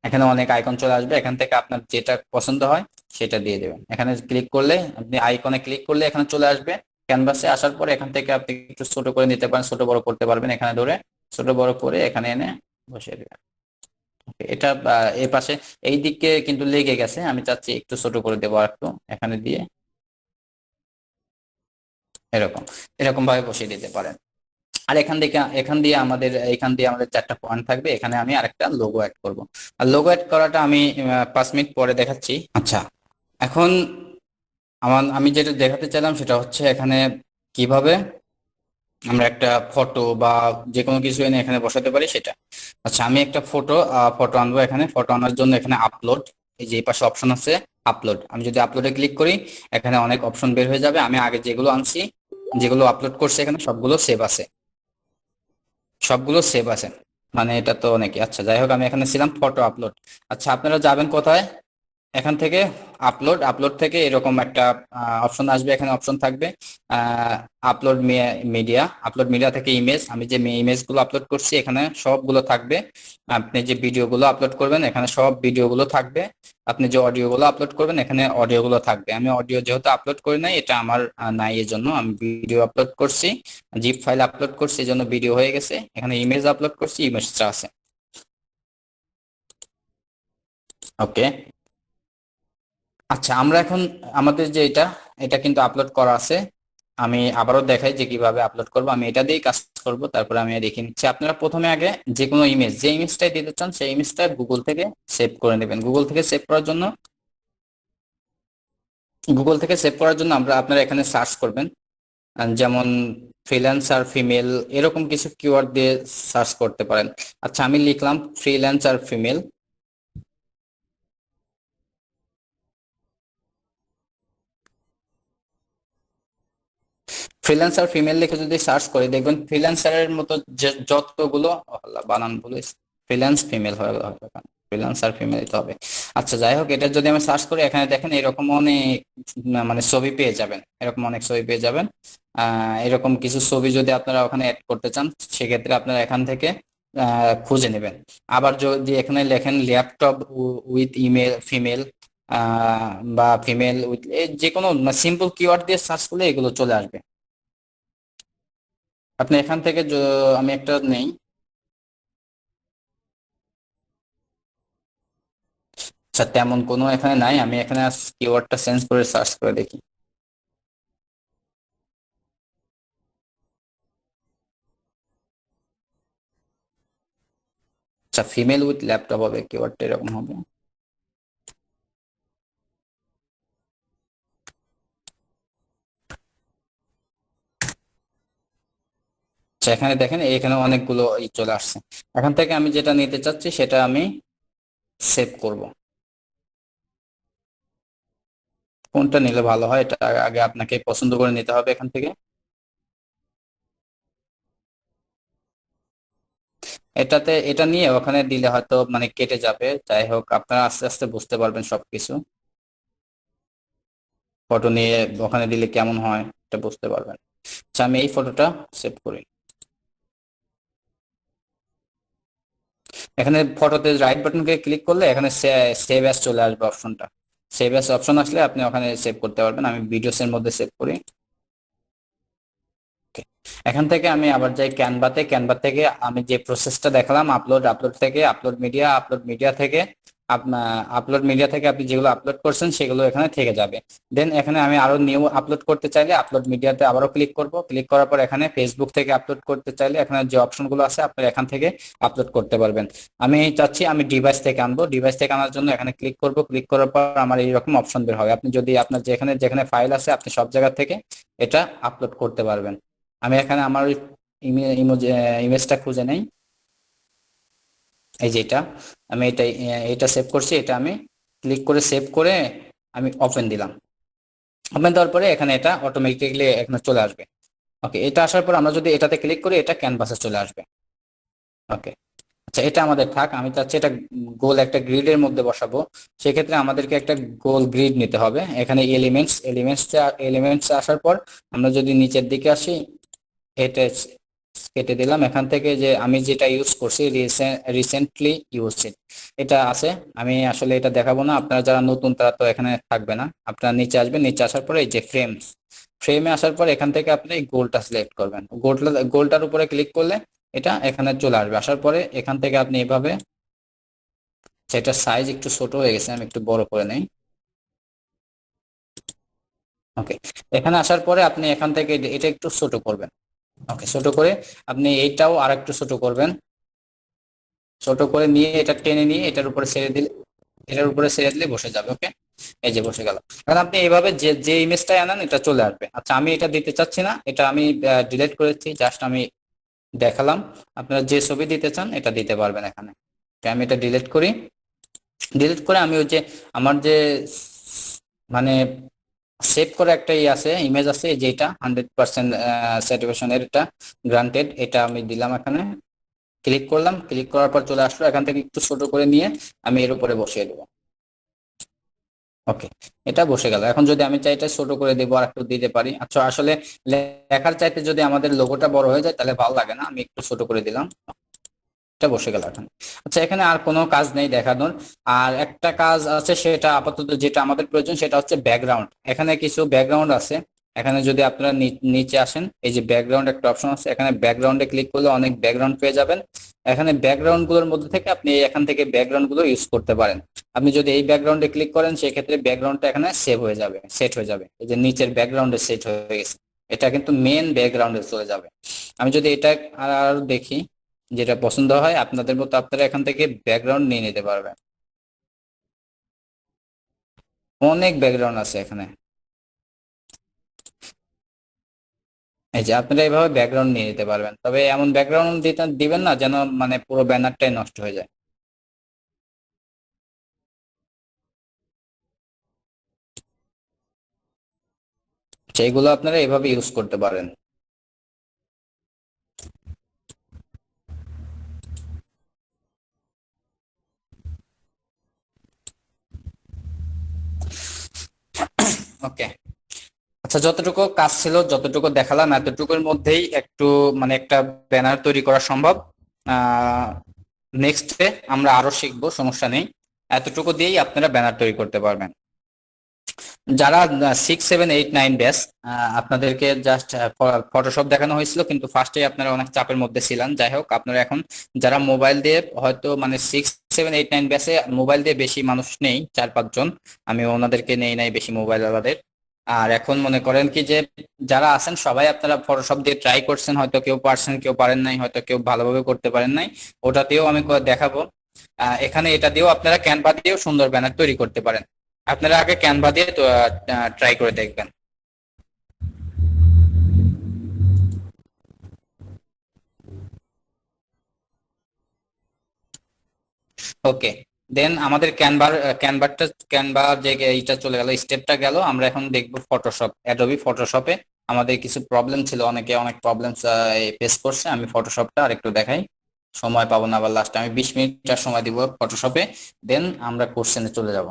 এখানে অনেক আইকন চলে আসবে। এখান থেকে আপনার যেটা পছন্দ হয় সেটা দিয়ে দেবেন। এখানে ক্লিক করলে, আপনি আইকনে ক্লিক করলে এখানে চলে আসবে। ক্যানভাসে আসার পরে এখান থেকে আপনি একটু ছোট করে নিতে পারেন, ছোট বড় করতে পারবেন। এখানে ধরে ছোট বড় করে এখানে এনে বসিয়ে দেবেন। এটা এই পাশে এই দিকে কিন্তু লেগে গেছে, আমি চাচ্ছি একটু ছোট করে দেবো আর একটু, এখানে দিয়ে এরকম এরকম ভাবে বসিয়ে দিতে পারেন। আর এখান দিয়ে আমাদের চারটা পয়েন্ট থাকবে। এখানে আমি আরেকটা লোগো অ্যাড করব। আর লোগো অ্যাড করাটা আমি 5 মিনিট পরে দেখাচ্ছি। আচ্ছা, এখন আমি যেটা দেখাতে চাইলাম সেটা হচ্ছে এখানে কিভাবে আমরা একটা ফটো বা যে কোনো কিছু এনে এখানে বসাতে পারি সেটা। আচ্ছা, আমি একটা ফটো আনবো। এখানে ফটো আনার জন্য এখানে আপলোড, এই যে এই পাশে অপশন আছে আপলোড। আমি যদি আপলোডে ক্লিক করি এখানে অনেক অপশন বের হয়ে যাবে। আমি আগে যেগুলো আনছি, যেগুলো আপলোড করছি এখানে সবগুলো সেভ আছে, সবগুলো সেভ আছে। মানে এটা তো অনেকে, আচ্ছা যাই হোক, আমি এখানে ছিলাম ফটো আপলোড। আচ্ছা, আপনারা যাবেন কোথায়? এখান থেকে আপলোড থেকে এরকম একটা অপশন আসবে। এখানে অপশন থাকবে আপলোড মিডিয়া থেকে ইমেজ। আমি যে ইমেজ গুলো আপলোড করছি এখানে সবগুলো থাকবে। আপনি যে ভিডিও গুলো আপলোড করবেন এখানে সব ভিডিও গুলো থাকবে। আপনি যে অডিও গুলো আপলোড করবেন এখানে অডিও গুলো থাকবে। আমি অডিও যেহেতু আপলোড করি নাই, এটা আমার নাই, এর জন্য আমি ভিডিও আপলোড করছি, জিপ ফাইল আপলোড করছি, এই জন্য ভিডিও হয়ে গেছে। এখানে ইমেজ আপলোড করছি, ইমেজটা আছে। ওকে, আচ্ছা, আমরা এখন আমাদের যে এটা এটা কিন্তু আপলোড করা আছে। আমি আবারও দেখাই যে কিভাবে আপলোড করব। আমি এটা দিয়েই কাজ করব, তারপরে আমি দেখিয়ে নিচ্ছি। আপনারা প্রথমে আগে যে কোনো ইমেজ, যে ইমেজটাই দিতে চান সেই ইমেজটা গুগল থেকে সেভ করে নেবেন। গুগল থেকে সেভ করার জন্য আপনারা এখানে সার্চ করবেন, যেমন ফ্রিল্যান্সার ফিমেল, এরকম কিছু কিওয়ার্ড দিয়ে সার্চ করতে পারেন। আচ্ছা, আমি লিখলাম ফ্রিল্যান্সার ফিমেল। ফ্রিল্যান্সার ফিমেল লিখে যদি সার্চ করি দেখবেন ফ্রিল্যান্সারের মতো যে যতগুলো, আল্লাহ, বানান ভুল, ফ্রিল্যান্স ফিমেল হবে, ফ্রিল্যান্সার ফিমেল দিতে হবে। আচ্ছা যাই হোক, এটা যদি আমি সার্চ করি এখানে দেখেন এরকম অনেক মানে ছবি পেয়ে যাবেন, এরকম অনেক ছবি পেয়ে যাবেন। এরকম কিছু ছবি যদি আপনারা ওখানে অ্যাড করতে চান সেক্ষেত্রে আপনারা এখান থেকে খুঁজে নেবেন। আবার যদি এখানে লেখেন ল্যাপটপ উইথ ইমেল ফিমেল, বা ফিমেল উইথ, যে কোনো সিম্পল কিওয়ার্ড দিয়ে সার্চ করলে এগুলো চলে আসবে। আপনি এখান থেকে আমি একটা নেই, আচ্ছা, তেমন কোনো এখানে নাই। আমি এখানে কিওয়ার্ডটা চেঞ্জ করে সার্চ করে দেখি। আচ্ছা, ফিমেল উইথ ল্যাপটপ হবে, কিওয়ার্ডটা এরকম হবে। আচ্ছা, এখানে দেখেন এখানে অনেকগুলো চলে আসছে। এখান থেকে আমি যেটা নিতে চাচ্ছি সেটা আমি সেভ করব। কোনটা নিলে ভালো হয় এটা আগে আপনাকে পছন্দ করে নিতে হবে এখান থেকে। এটা নিয়ে ওখানে দিলে হয়তো মানে কেটে যাবে, যাই হোক আপনারা আস্তে আস্তে বুঝতে পারবেন সবকিছু। ফটো নিয়ে ওখানে দিলে কেমন হয় এটা বুঝতে পারবেন। আচ্ছা, আমি এই ফটোটা সেভ করি। এখানে ফটোতে রাইট বাটনকে ক্লিক করলে এখানে সেভ অ্যাজ চলে আসবে অপশনটা। সেভ অ্যাজ অপশন আসলে আপনি ওখানে সেভ করতে পারবেন। আমি ভিডিওস এর মধ্যে সেভ করি। Okay. এখান থেকে আমি আবার যাই ক্যানভাতে। ক্যানভা থেকে আমি যে প্রসেসটা দেখালাম, আপলোড থেকে আপলোড মিডিয়া থেকে আপনি যেগুলো আপলোড করছেন সেগুলো এখানে থেকে যাবে। দেন এখানে আমি আরো নিউ আপলোড করতে চাইলে আপলোড মিডিয়াতে আবারও ক্লিক করব। ক্লিক করার পর এখানে ফেসবুক থেকে আপলোড করতে চাইলে এখানে যে অপশনগুলো আছে আপনি এখান থেকে আপলোড করতে পারবেন। আমি চাচ্ছি আমি ডিভাইস থেকে আনবো। ডিভাইস থেকে আনার জন্য এখানে ক্লিক করব। ক্লিক করার পর আমার এইরকম অপশন বের হবে। আপনি যদি আপনার যেখানে যেখানে ফাইল আছে আপনি সব জায়গা থেকে এটা আপলোড করতে পারবেন। আমি এখানে আমার ইমেজটা খুঁজে নেই, এই যে এটা। আমি এটা সেভ করছি। এটা আমি ক্লিক করে সেভ করে আমি ওপেন দিলাম। ওপেন দেওয়ার পরে এখানে এটা অটোমেটিক্যালি এখানে চলে আসবে। ওকে, এটা আসার পর আমরা যদি এটাতে ক্লিক করি এটা ক্যানভাসে চলে আসবে। ওকে, আচ্ছা এটা আমাদের থাক। আমি চাচ্ছি এটা গোল একটা গ্রিডের মধ্যে বসাবো। সেক্ষেত্রে আমাদেরকে একটা গোল গ্রিড নিতে হবে। এখানে এলিমেন্টস আসার পর আমরা যদি নিচের দিকে আসি, এটা কেটে দিলাম। এখান থেকে যে আমি যেটা ইউজ করছি রিসেন্টলি ইউজ এটা আছে। আমি আসলে এটা দেখাবো না, আপনারা যারা নতুন তারা তো এখানে থাকবে না। আপনারা নিচে আসবেন, নিচে আসার পরে এই যে ফ্রেমে আসার পর এখান থেকে আপনি এই গোলটা সিলেক্ট করবেন। গোলটার উপরে ক্লিক করলে এটা এখানে চলে আসবে। আসার পরে এখান থেকে আপনি এভাবে, সেটার সাইজ একটু ছোট হয়ে গেছে, আমি একটু বড় করে নেই। ওকে, এখানে আসার পরে আপনি এখান থেকে এটা একটু ছোট করবেন। ওকে, ছোট করে আপনি এইটাও আর একটু ছোট করবেন। ছোট করে নিয়ে এটা টেনে নিয়ে এটার উপরে ছেড়ে দিলে বসে যাবে। ওকে, এই যে বসে গেল। কারণ আপনি এইভাবে যে যে ইমেজটাই আনান এটা চলে আসবে। আচ্ছা, আমি এটা দিতে চাচ্ছি না, এটা আমি ডিলিট করেছি, জাস্ট আমি দেখালাম। আপনারা যে ছবি দিতে চান এটা দিতে পারবেন এখানে। আমি এটা ডিলিট করি। ডিলিট করে আমি ওই যে আমার যে মানে সেভ করে একটা আছে ইমেজ আছে, যেটা 100% স্যাটিসফ্যাকশনের, এটা গ্রান্টেড, এটা আমি দিলাম এখানে। ক্লিক করলাম, ক্লিক করার পর চলে আসলো। এখান থেকে একটু ছোট করে নিয়ে আমি এর উপরে বসিয়ে দেবো। ওকে, এটা বসে গেল। এখন যদি আমি চাই এটা ছোট করে দেবো আর একটু দিতে পারি। আচ্ছা, আসলে লেখার চাইতে যদি আমাদের লোগোটা বড় হয়ে যায় তাহলে ভালো লাগে না, আমি একটু ছোট করে দিলাম। এটা বসে গেল এখন। আচ্ছা, এখানে আর কোনো কাজ নেই দেখানোর। আর একটা কাজ আছে, সেটা আপাতত যেটা আমাদের প্রয়োজন সেটা হচ্ছে ব্যাকগ্রাউন্ড। এখানে কিছু ব্যাকগ্রাউন্ড আছে। এখানে যদি আপনারা নিচে আসেন, এই যে ব্যাকগ্রাউন্ড একটা অপশন আছে, এখানে ব্যাকগ্রাউন্ডে ক্লিক করলে অনেক ব্যাকগ্রাউন্ড পেয়ে যাবেন। এখানে ব্যাকগ্রাউন্ড গুলোর মধ্যে থেকে আপনি এখান থেকে ব্যাকগ্রাউন্ড গুলো ইউজ করতে পারেন। আপনি যদি এই ব্যাকগ্রাউন্ডে ক্লিক করেন সেক্ষেত্রে ব্যাকগ্রাউন্ডটা এখানে সেভ হয়ে যাবে, সেট হয়ে যাবে। এই যে নিচের ব্যাকগ্রাউন্ডে সেট হয়ে গেছে, এটা কিন্তু মেন ব্যাকগ্রাউন্ডে চলে যাবে। আমি যদি এটা আর দেখি, যেটা পছন্দ হয় আপনাদের মতো আপনারা এখান থেকে ব্যাকগ্রাউন্ড নিয়ে নিতে পারবেন। অনেক ব্যাকগ্রাউন্ড আছে এখানে। এই যে আপনারা এইভাবে ব্যাকগ্রাউন্ড নিয়ে নিতে পারবেন, তবে এমন ব্যাকগ্রাউন্ড দিবেন না যেন মানে পুরো ব্যানারটাই নষ্ট হয়ে যায়। সেইগুলো আপনারা এইভাবে ইউজ করতে পারেন। ওকে, আচ্ছা, যতটুকু কাজ ছিল যতটুকু দেখালাম এতটুকুর মধ্যেই একটু মানে একটা ব্যানার তৈরি করা সম্ভব। নেক্সটে আমরা আরো শিখবো, সমস্যা নেই। এতটুকু দিয়েই আপনারা ব্যানার তৈরি করতে পারবেন। যারা 6, 7, 8, 9 ব্যাচ, আপনাদেরকে জাস্ট ফটোশপ দেখানো হয়েছিল, কিন্তু ফার্স্টে আপনারা অনেক চাপের মধ্যে ছিলেন। যাই হোক, আপনারা এখন যারা মোবাইল দিয়ে হয়তো মানে 6 6, 7, 8, 9 ব্যাচে মোবাইল দিয়ে বেশি মানুষ নেই, 4-5 জন। আমি ওনাদেরকে নেই নাই বেশি মোবাইল আলাদের। আর এখন মনে করেন কি যে যারা আছেন সবাই আপনারা ফটোশপ দিয়ে ট্রাই করছেন, হয়তো কেউ পারছেন কেউ পারেন নাই, হয়তো কেউ ভালোভাবে করতে পারেন নাই, ওটাতেও আমি দেখাবো। এখানে এটা দিয়েও আপনারা ক্যানভা দিয়েও সুন্দর ব্যানার তৈরি করতে পারেন। আপনারা আগে ক্যানভা দিয়ে ট্রাই করে দেখবেন। ওকে, দেন আমাদের ক্যানভার যে এইটা চলে গেল, স্টেপটা গেল। আমরা এখন দেখব ফটোশপ, অ্যাডোবি ফটোশপে আমাদের কিছু প্রবলেম ছিল, অনেকে অনেক প্রবলেম ফেস করছে। আমি ফটোশপটা আর একটু দেখাই, সময় পাবো না আবার লাস্টে, আমি 20 মিনিট সময় দিব ফটোশপে, দেন আমরা কোশ্চেনে চলে যাব।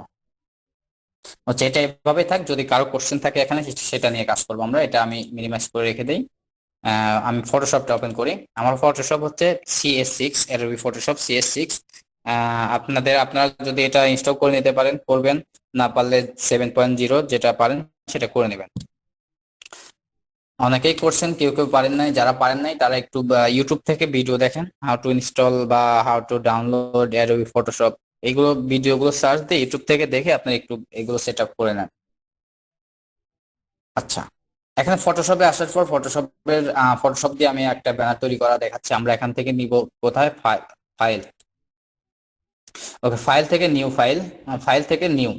হচ্ছে এটা এভাবে থাক, যদি কারো কোশ্চেন থাকে এখানে সেটা নিয়ে কাজ করবো আমরা। এটা আমি মিনিমাইজ করে রেখে দিই। আমি ফটোশপটা ওপেন করি। আমার ফটোশপ হচ্ছে CS6, অ্যাডোবি ফটোশপ CS6। আপনারা যদি এটা ইনস্টল করে নিতে পারেন করবেন, না পারলে 7.0 যেটা পারেন সেটা করে নেবেন। অনেকেই করছেন, কেউ কেউ পারেন নাই। যারা পারেন নাই তারা একটু ইউটিউব থেকে ভিডিও দেখেন, হাউ টু ইনস্টল বা how to download Adobe Photoshop, এইগুলো ভিডিওগুলো সার্চ দিয়ে ইউটিউব থেকে দেখে আপনি একটু এগুলো সেট আপ করে নেন। আচ্ছা, এখানে ফটোশপে আসার পর ফটোশপ দিয়ে আমি একটা ব্যানার তৈরি করা দেখাচ্ছি। আমরা এখান থেকে নিব কোথায়, ফাইল। ওকে, ফাইল থেকে নিউ ফাইল, ফাইল থেকে নিউ,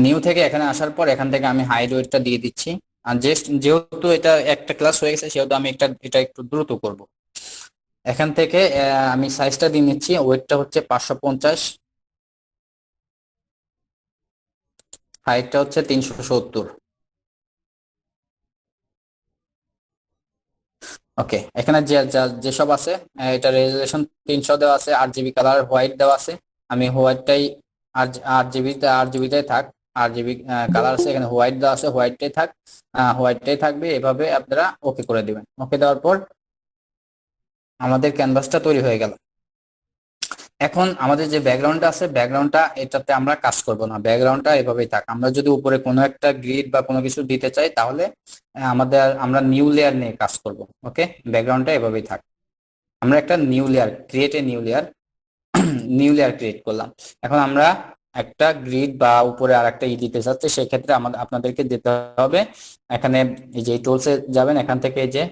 নিউ থেকে এখানে আসার পর এখান থেকে আমি হাইড ওয়েটটা দিয়ে দিচ্ছি। আর যেহেতু এটা একটা ক্লাস হয়ে গেছে সেহেতু আমি এটা একটু দ্রুত করব। এখান থেকে আমি সাইজটা দিয়ে নিচ্ছি, ওয়েটটা হচ্ছে 550, হাইটটা হচ্ছে 370। ওকে, এখানে যেসব আছে, এটা রেজুলেশন 300 দেওয়া আছে, 8 জিবি কালার হোয়াইট দেওয়া আছে। আমি হোয়াইটটাই, 8 জিবিটাই থাক। 8 জিবি কালার আছে, এখানে হোয়াইট দেওয়া আছে, হোয়াইটটাই থাক, হোয়াইটটাই থাকবে। এভাবে আপনারা ওকে করে দিবেন। ওকে দেওয়ার পর আমাদের ক্যানভাসটা তৈরি হয়ে গেল। এখন আমাদের যে ব্যাকগ্রাউন্ডটা আছে, ব্যাকগ্রাউন্ডটা এটাতে আমরা কাজ করব না, ব্যাকগ্রাউন্ডটা এভাবেই থাক। আমরা যদি উপরে কোনো একটা গ্রিড বা কোনো কিছু দিতে চাই তাহলে আমরা নিউ লেয়ার নিয়ে কাজ করব। ওকে, ব্যাকগ্রাউন্ডটা এভাবেই থাক। আমরা একটা new layer new layer create করলাম। এখন আমরা একটা গ্রিড বা উপরে আর একটা দিতে চাচ্ছি, সেক্ষেত্রে আপনাদেরকে যেতে হবে এখানে, এই যে টুলসে যাবেন, এখান থেকে এই যে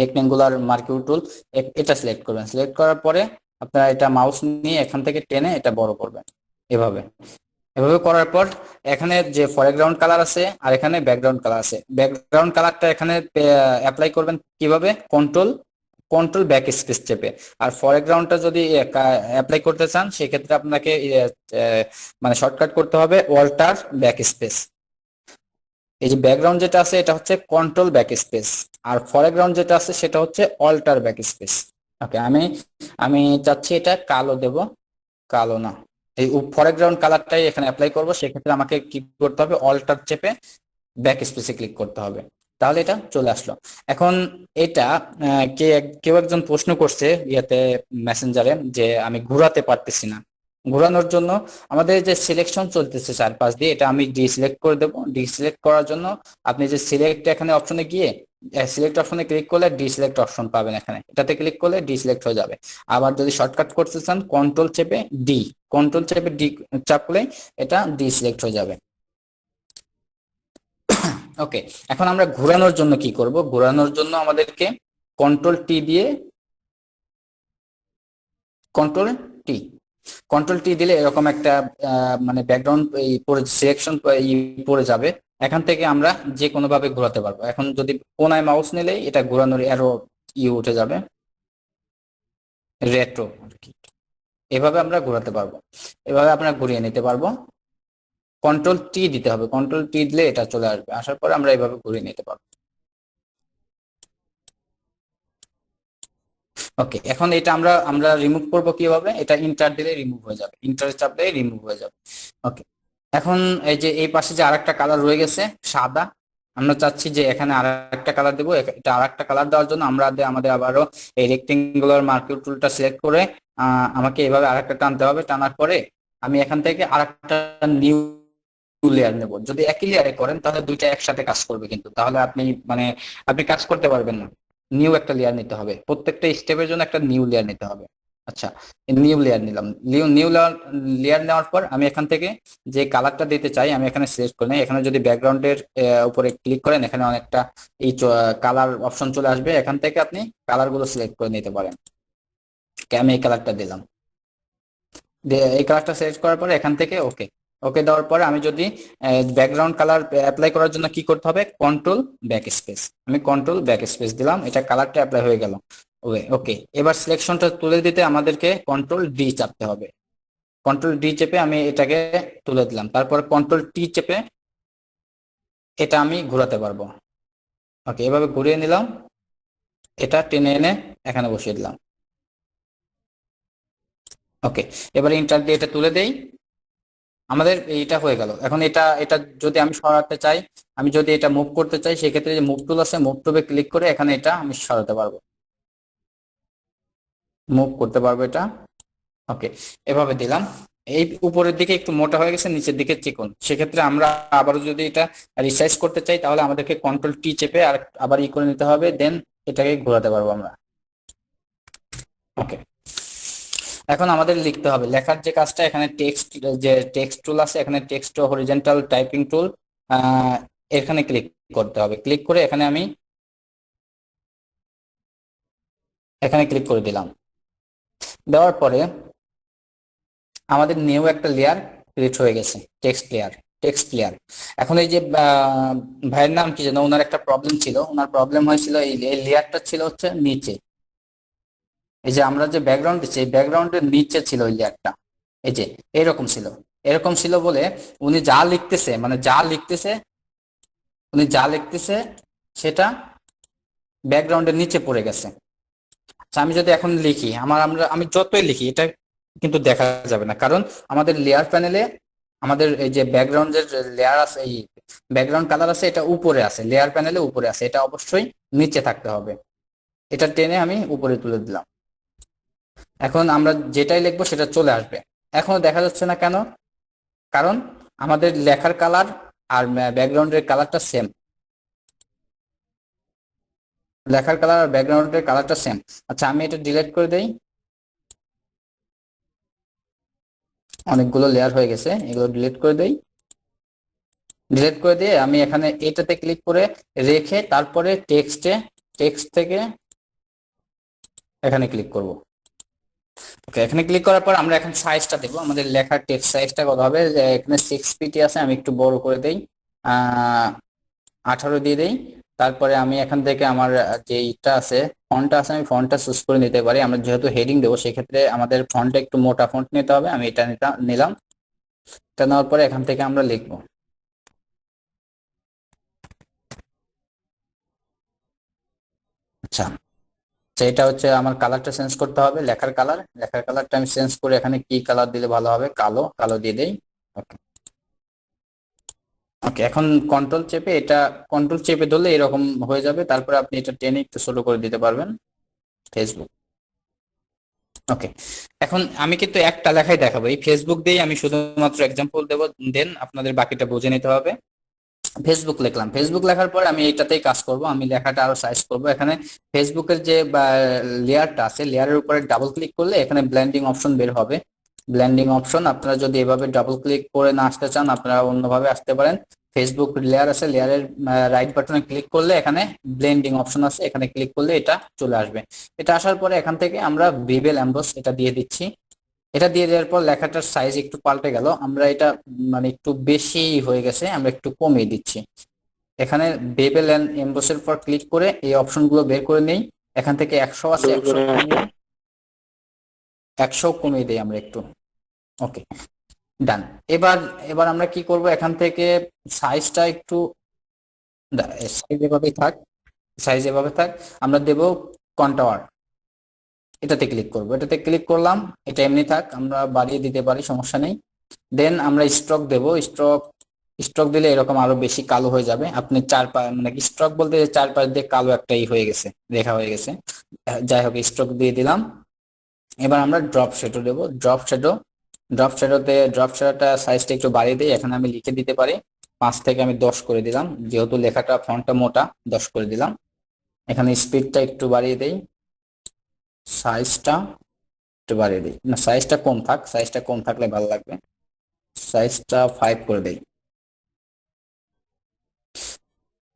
রেক্টেঙ্গুলার মার্কিং টুল, এটা সিলেক্ট করবেন। সিলেক্ট করার পরে আপনারা এটা মাউস নিয়ে এখান থেকে টেনে এটা বড় করবেন। এভাবে এভাবে করার পর এখানে যে ফরগ্রাউন্ড কালার আছে আর এখানে ব্যাকগ্রাউন্ড কালার আছে, ব্যাকগ্রাউন্ড কালারটা এখানে অ্যাপ্লাই করবেন কিভাবে, কন্ট্রোল ব্যাক স্পেস চেপে। আর ফরগ্রাউন্ডটা যদি অ্যাপ্লাই করতে চান সেক্ষেত্রে আপনাকে মানে শর্টকাট করতে হবে অল্টার ব্যাক স্পেস। এই যে ব্যাকগ্রাউন্ড যেটা আছে এটা হচ্ছে কন্ট্রোল ব্যাক স্পেস, আর ফরগ্রাউন্ড যেটা আছে সেটা হচ্ছে অল্টার ব্যাক স্পেস। ওকে, আমি চাচ্ছি এটা কালো দেব, কালো না, এই ফরগ্রাউন্ড কালারটাই এখানে অ্যাপ্লাই করব। সেক্ষেত্রে আমাকে কি করতে হবে, অল্টার চেপে ব্যাক স্পেসে ক্লিক করতে হবে, তাহলে এটা চলে আসলো। এখন এটা কেউ একজন প্রশ্ন করছে ইয়াতে, মেসেঞ্জারে, যে আমি ঘোরাতে পারতেছি না। ঘোরানোর জন্য আমাদের যে সিলেকশন চলতেছে চারপাশ দিয়ে, এটা আমি ডিসিলেক্ট করে দেবো। ডিসিলেক্ট করার জন্য আপনি যে সিলেক্ট এখানে অপশনে গিয়ে সিলেক্ট অপশনে ক্লিক করলে ডিসিলেক্ট অপশন পাবেন, এখানে এটাতে ক্লিক করলে ডিসিলেক্ট হয়ে যাবে। আবার যদি শর্টকাট করতে চান কন্ট্রোল চেপে ডি চাপলে এটা ডিসিলেক্ট হয়ে যাবে। ওকে, এখন আমরা ঘোরানোর জন্য কি করব, ঘোরানোর জন্য আমাদেরকে কন্ট্রোল টি দিয়ে, কন্ট্রোল টি কন্ট্রোল টি দিলে এরকম একটা মানে ব্যাকগ্রাউন্ড পরে সিলেকশন পড়ে যাবে। এখান থেকে আমরা যে কোনো ভাবে ঘোরাতে পারবো। এখন যদি কোনায় মাউস নিলে এটা ঘোরানোর অ্যারো উঠে যাবে, রেট্রো আর কি, এভাবে আমরা ঘোরাতে পারবো। এভাবে আমরা ঘুরিয়ে নিতে পারবো। কন্ট্রোল টি দিতে হবে, কন্ট্রোল টি দিলে এটা চলে আসবে, আসার পরে আমরা এইভাবে ঘুরিয়ে নিতে পারবো। ওকে, এখন এটা আমরা আমরা রিমুভ করব কিভাবে, এটা ইন্টার দিলে রিমুভ হয়ে যাবে, ইন্টার চাপ দিলে রিমুভ হয়ে যাবে। ওকে, এখন এই যে এই পাশে যে আরেকটা কালার রয়ে গেছে সাদা, আমরা চাচ্ছি যে এখানে আরেকটা কালার দেবো। এটা আরেকটা কালার দেওয়ার জন্য আমাদের আবারও এই রেক্টেঙ্গুলার মার্কিং টুলটা সিলেক্ট করে আমাকে এভাবে আরেকটা টানতে হবে। টানার পরে আমি এখান থেকে আরেকটা নিউ লেয়ার নেব। যদি একই লেয়ারে করেন তাহলে দুইটা একসাথে কাজ করবে, কিন্তু তাহলে আপনি কাজ করতে পারবেন না। নিউ একটা লেয়ার নিতে হবে, প্রত্যেকটা স্টেপের জন্য একটা নিউ লেয়ার নিতে হবে। আচ্ছা, নিউ লেয়ার নিলাম। নিউ লেয়ার নেওয়ার পর আমি এখান থেকে যে কালারটা দিতে চাই আমি এখানে সিলেক্ট করে নিই। এখানে যদি ব্যাকগ্রাউন্ডের উপরে ক্লিক করেন এখানে অনেকটা এই কালার অপশন চলে আসবে, এখান থেকে আপনি কালার গুলো সিলেক্ট করে নিতে পারেন। আমি এই কালারটা দিলাম, এই কালারটা সিলেক্ট করার পরে এখান থেকে ওকে ওকে দেওয়ার পরে আমি যদি ব্যাকগ্রাউন্ড কালার অ্যাপ্লাই করার জন্য কি করতে হবে, কন্ট্রোল ব্যাক স্পেস, আমি কন্ট্রোল ব্যাক স্পেস দিলাম, এটা কালারটা অ্যাপ্লাই হয়ে গেল। ওকে ওকে, এবার সিলেকশনটা তুলে দিতে আমাদেরকে কন্ট্রোল ডি চাপতে হবে। কন্ট্রোল ডি চেপে আমি এটাকে তুলে দিলাম, তারপর কন্ট্রোল টি চেপে এটা আমি ঘোরাতে পারবো। ওকে, এভাবে ঘুরিয়ে নিলাম, এটা টেনে এনে এখানে বসিয়ে দিলাম। ওকে, এবার ইন্টার দিয়ে এটা তুলে দেই, আমাদের এইটা হয়ে গেল। এখন এটা এটা যদি আমি সরাতে চাই, আমি যদি এটা মুভ করতে চাই, সেক্ষেত্রে যে মুভ টুল আছে মুভ টুলে ক্লিক করে এখানে এটা আমি সরাতে পারবো, মুভ করতে পারবো এটা। ওকে, এভাবে দিলাম। এই উপরের দিকে একটু মোটা হয়ে গেছে, নিচের দিকে চিকন, সেক্ষেত্রে আমরা আবারও যদি এটা রিসাইজ করতে চাই তাহলে আমাদেরকে কন্ট্রোল টি চেপে আর আবার করে নিতে হবে, দেন এটাকে ঘোরাতে পারবো আমরা। ওকে, এখন আমাদের লিখতে হবে, লেখার যে কাজটা, এখানে টেক্সট যে টেক্সট টুল আছে, এখানে টেক্সট হরিজন্টাল টাইপিং টুল, এখানে ক্লিক করতে হবে। ক্লিক করে এখানে আমি এখানে ক্লিক করে দিলাম। দেওয়ার পরে আমাদের নিউ একটা লেয়ার ক্রিয়েট হয়ে গেছে, টেক্সট লেয়ার। টেক্সট লেয়ার, এখন এই যে ভাইয়ের নাম কি জানো, ওনার একটা প্রবলেম ছিল, ওনার প্রবলেম হয়েছিল এই লেয়ারটা ছিল হচ্ছে নিচে, এই যে আমরা যে ব্যাকগ্রাউন্ড দিচ্ছি এই ব্যাকগ্রাউন্ডের নিচে ছিল ওই লেয়ারটা, এই যে এরকম ছিল। এরকম ছিল বলে উনি যা লিখতেছে, মানে উনি যা লিখতেছে সেটা ব্যাকগ্রাউন্ডের নিচে পড়ে গেছে। আচ্ছা, আমি যদি এখন লিখি, আমি যতই লিখি এটা কিন্তু দেখা যাবে না, কারণ আমাদের লেয়ার প্যানেলে আমাদের এই যে ব্যাকগ্রাউন্ডের লেয়ার আছে, এই ব্যাকগ্রাউন্ড কালার আছে, এটা উপরে আছে, লেয়ার প্যানেলে উপরে আছে, এটা অবশ্যই নিচে থাকতে হবে। এটা টেনে আমি উপরে তুলে দিলাম। এখন আমরা যেটাই লিখবো সেটা চলে আসবে। এখনো দেখা যাচ্ছে না কেন? কারণ আমাদের লেখার কালার আর ব্যাকগ্রাউন্ডের কালারটা সেম, লেখার কালার আর ব্যাকগ্রাউন্ডের কালারটা সেম। আচ্ছা, আমি এটা ডিলিট করে দেই, অনেকগুলো লেয়ার হয়ে গেছে, এগুলো ডিলিট করে দেই। ডিলিট করে দিয়ে আমি এখানে এটাতে ক্লিক করে রেখে তারপরে টেক্সট থেকে এখানে ক্লিক করব। ওকে, এখানে ক্লিক করার পর আমরা এখন সাইজটা দেবো, আমাদের লেখার টেক্সট সাইজটা কত হবে, এখানে 6 পিটি আছে, আমি একটু বড় করে দেই, 18 দিয়ে দেই। তারপরে আমি এখান থেকে আমার যে ইটা আছে, ফন্টটা আছে, আমি ফন্টটা চুজ করে নিতে পারি। আমরা যেহেতু হেডিং দেবো সেক্ষেত্রে আমাদের ফন্টটা একটু মোটা ফন্ট নিতে হবে, আমি এটা নিলাম। এটা নেওয়ার পরে এখান থেকে আমরা লিখবো। আচ্ছা, এটা হচ্ছে আমার কালারটা চেঞ্জ করতে হবে, লেখার কালারটা আমি চেঞ্জ করে এখানে কি কালার দিলে ভালো হবে, কালো, কালো দিয়ে দেই। ওকে ওকে, এখন কন্ট্রোল চেপে ধরলে এরকম হয়ে যাবে, তারপরে আপনি এটা টেনে একটু ছোট করে দিতে পারবেন, ফেসবুক। ওকে, এখন আমি কিন্তু একটা লেখাই দেখাবো, এই ফেসবুক দিয়ে আমি শুধুমাত্র এক্সাম্পল দেবো, দেন আপনাদের বাকিটা বুঝে নিতে হবে। ফেসবুক লিখলাম, ফেসবুক লেখার পর আমি এটাতেই কাজ করব, আমি লেখাটা আরো সাইজ করব। এখানে ফেসবুকের যে লেয়ারটা আছে, লেয়ারের উপরে ডাবল ক্লিক করলে এখানে ব্লেন্ডিং অপশন বের হবে। ব্লেন্ডিং অপশন, আপনারা যদি এভাবে ডাবল ক্লিক করে না আসতে চান আপনারা অন্যভাবে আসতে পারেন। ফেসবুক লেয়ার আছে, লেয়ারের রাইট বাটনে ক্লিক করলে এখানে ব্লেন্ডিং অপশন আছে, এখানে ক্লিক করলে এটা চলে আসবে। এটা আসার পরে এখান থেকে আমরা বিবেল এমবস এটা দিয়ে দিচ্ছি। এটা দিয়ে দেওয়ার পর লেখাটার সাইজ একটু পাল্টে গেল, আমরা এটা মানে একটু বেশি হয়ে গেছে, আমরা একটু কমিয়ে দিচ্ছি। এখানে বেবেল এন্ড এমবসের পর ক্লিক করে এই অপশনগুলো বের করে নেই। এখান থেকে 100 আছে, 100 কমিয়ে দিই আমরা একটু। ওকে, ডান। এবার এবার আমরা কি করব, এখান থেকে সাইজটা একটু, সাইজ এভাবে থাক, আমরা দেব কন্টাওয়ার, এটাতে ক্লিক করব। এটাতে ক্লিক করলাম, এটা এমনি থাক, আমরা বাড়িয়ে দিতে পারি, সমস্যা নেই। দেন আমরা স্ট্রোক দেব, স্ট্রোক দিলে এরকম আরো বেশি কালো হয়ে যাবে। আপনি মানে স্ট্রোক বলতে চারপাশ দিয়ে কালো একটা হয়ে গেছে, রেখা হয়ে গেছে। যাই হোক, স্ট্রোক দিয়ে দিলাম। এবার আমরা ড্রপ শ্যাডো দেব, ড্রপ শ্যাডোটা সাইজটা একটু বাড়িয়ে দিই, এখানে আমি লিখে দিতে পারি 5 থেকে আমি 10 করে দিলাম, যেহেতু লেখাটা ফন্টটা মোটা, 10 করে দিলাম। এখানে স্পিডটা একটু বাড়িয়ে দেই, সাইজটা একটু বাড়িয়ে দিই, না সাইজটা কম থাক, সাইজটা কম থাকলে ভালো লাগবে, সাইজটা 5 করে দেই।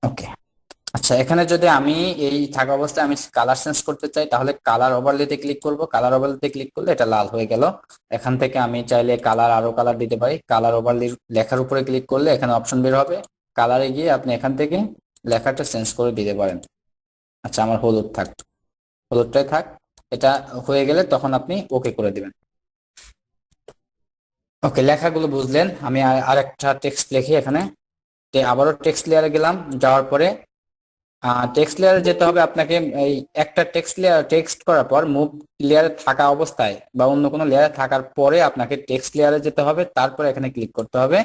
ওকে। আচ্ছা, এখানে যদি আমি এই থাকা অবস্থায় আমি কালার চেঞ্জ করতে চাই, তাহলে কালার ওভারলেতে ক্লিক করব। কালার ওভারলেতে ক্লিক করলে এটা লাল হয়ে গেল। এখান থেকে আমি চাইলে কালার, আরো কালার দিতে পারি। কালার ওভারলে লেখার উপরে ক্লিক করলে এখানে অপশন বের হবে, কালারে গিয়ে আপনি এখান থেকে লেখাটা চেঞ্জ করে দিতে পারেন। আচ্ছা, আমার হলুদ থাক, হলুদটাই থাক। এটা হয়ে গেলে তখন আপনি ওকে করে দিবেন। ওকে, লেখাগুলো বুঝলেন। আমি আরেকটা টেক্সট লিখি এখানে। আবারও টেক্সট লেয়ারে গেলাম, যাওয়ার পরে টেক্সট লেয়ারে যেতে হবে আপনাকে। এই একটা টেক্সট করার পর মুভ লেয়ারে থাকা অবস্থায় বা অন্য কোনো লেয়ারে থাকার পরে আপনাকে টেক্সট লেয়ারে যেতে হবে, তারপরে এখানে ক্লিক করতে হবে।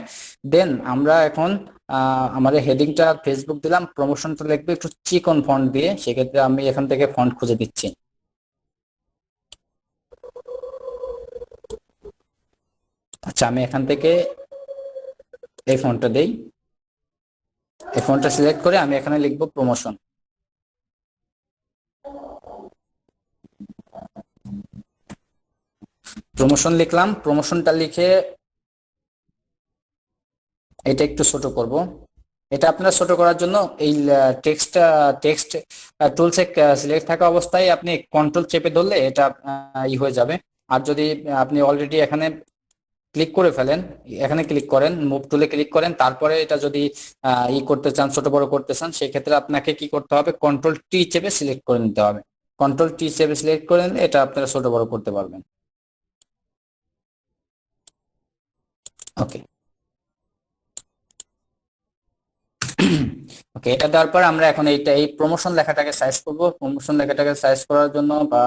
দেন আমরা এখন আমাদের হেডিংটা ফেসবুক দিলাম, প্রমোশনটা লিখবে একটু চিকন ফন্ট দিয়ে। সেক্ষেত্রে আমি এখান থেকে ফন্ট খুঁজে দিচ্ছি। আচ্ছা, আমি এখান থেকে এই ফন্টটা দেই। এই ফন্টটা সিলেক্ট করে আমি এখানে লিখবো প্রমোশন। প্রমোশন লিখলাম। প্রমোশনটা লিখে এটা একটু ছোট করব। এটা আপনার ছোট করার জন্য এই টেক্সট টুলসে সিলেক্ট থাকা অবস্থায় আপনি কন্ট্রোল চেপে ধরলে এটা হয়ে যাবে। আর যদি আপনি অলরেডি এখানে ক্লিক করে ফেলেন, এখানে ক্লিক করেন, মুভ টুলে ক্লিক করেন, তারপরে এটা যদি করতে চান, ছোট বড় করতে চান, সেক্ষেত্রে আপনাকে কি করতে হবে, কন্ট্রোল টি চেপে সিলেক্ট করে নিতে হবে। কন্ট্রোল টি চেপে সিলেক্ট করে নিলে এটা আপনারা ছোট বড় করতে পারবেন। ওকে। ওকে, এটা দেওয়ার পর আমরা এখন এই প্রমোশন লেখাটাকে সাইজ করব। প্রমোশন লেখাটাকে সাইজ করার জন্য বা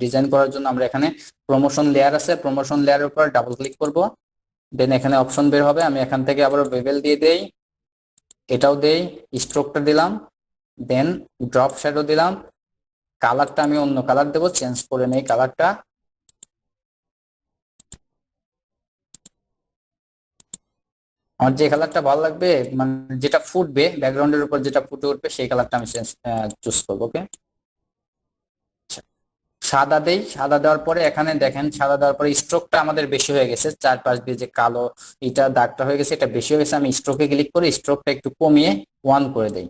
ডিজাইন করার জন্য আমরা এখানে প্রমোশন লেয়ার আছে, প্রমোশন লেয়ারের উপর ডাবল ক্লিক করব। দেন এখানে অপশন বের হবে, আমি এখান থেকে আবার বেভেল দিয়ে দেই, এটাও দেই, স্ট্রোকটা দিলাম, দেন ড্রপ শ্যাডো দিলাম। কালারটা আমি অন্য কালার দেবো, চেঞ্জ করে নেই কালারটা। আমার যে কালারটা ভালো লাগবে, মানে যেটা ফুটবে ব্যাকগ্রাউন্ডের উপর, যেটা ফুটে উঠবে, সেই কালারটা আমি চুজ করবো। ওকে, সাদা দেই। সাদা দেওয়ার পরে এখানে দেখেন, সাদা দেওয়ার পরে স্ট্রোকটা আমাদের বেশি হয়ে গেছে, চারপাশ দিয়ে যে কালো এটা দাগটা হয়ে গেছে, এটা বেশি হয়ে গেছে। আমি স্ট্রোকে ক্লিক করে স্ট্রোকটা একটু কমিয়ে 1 করে দেই,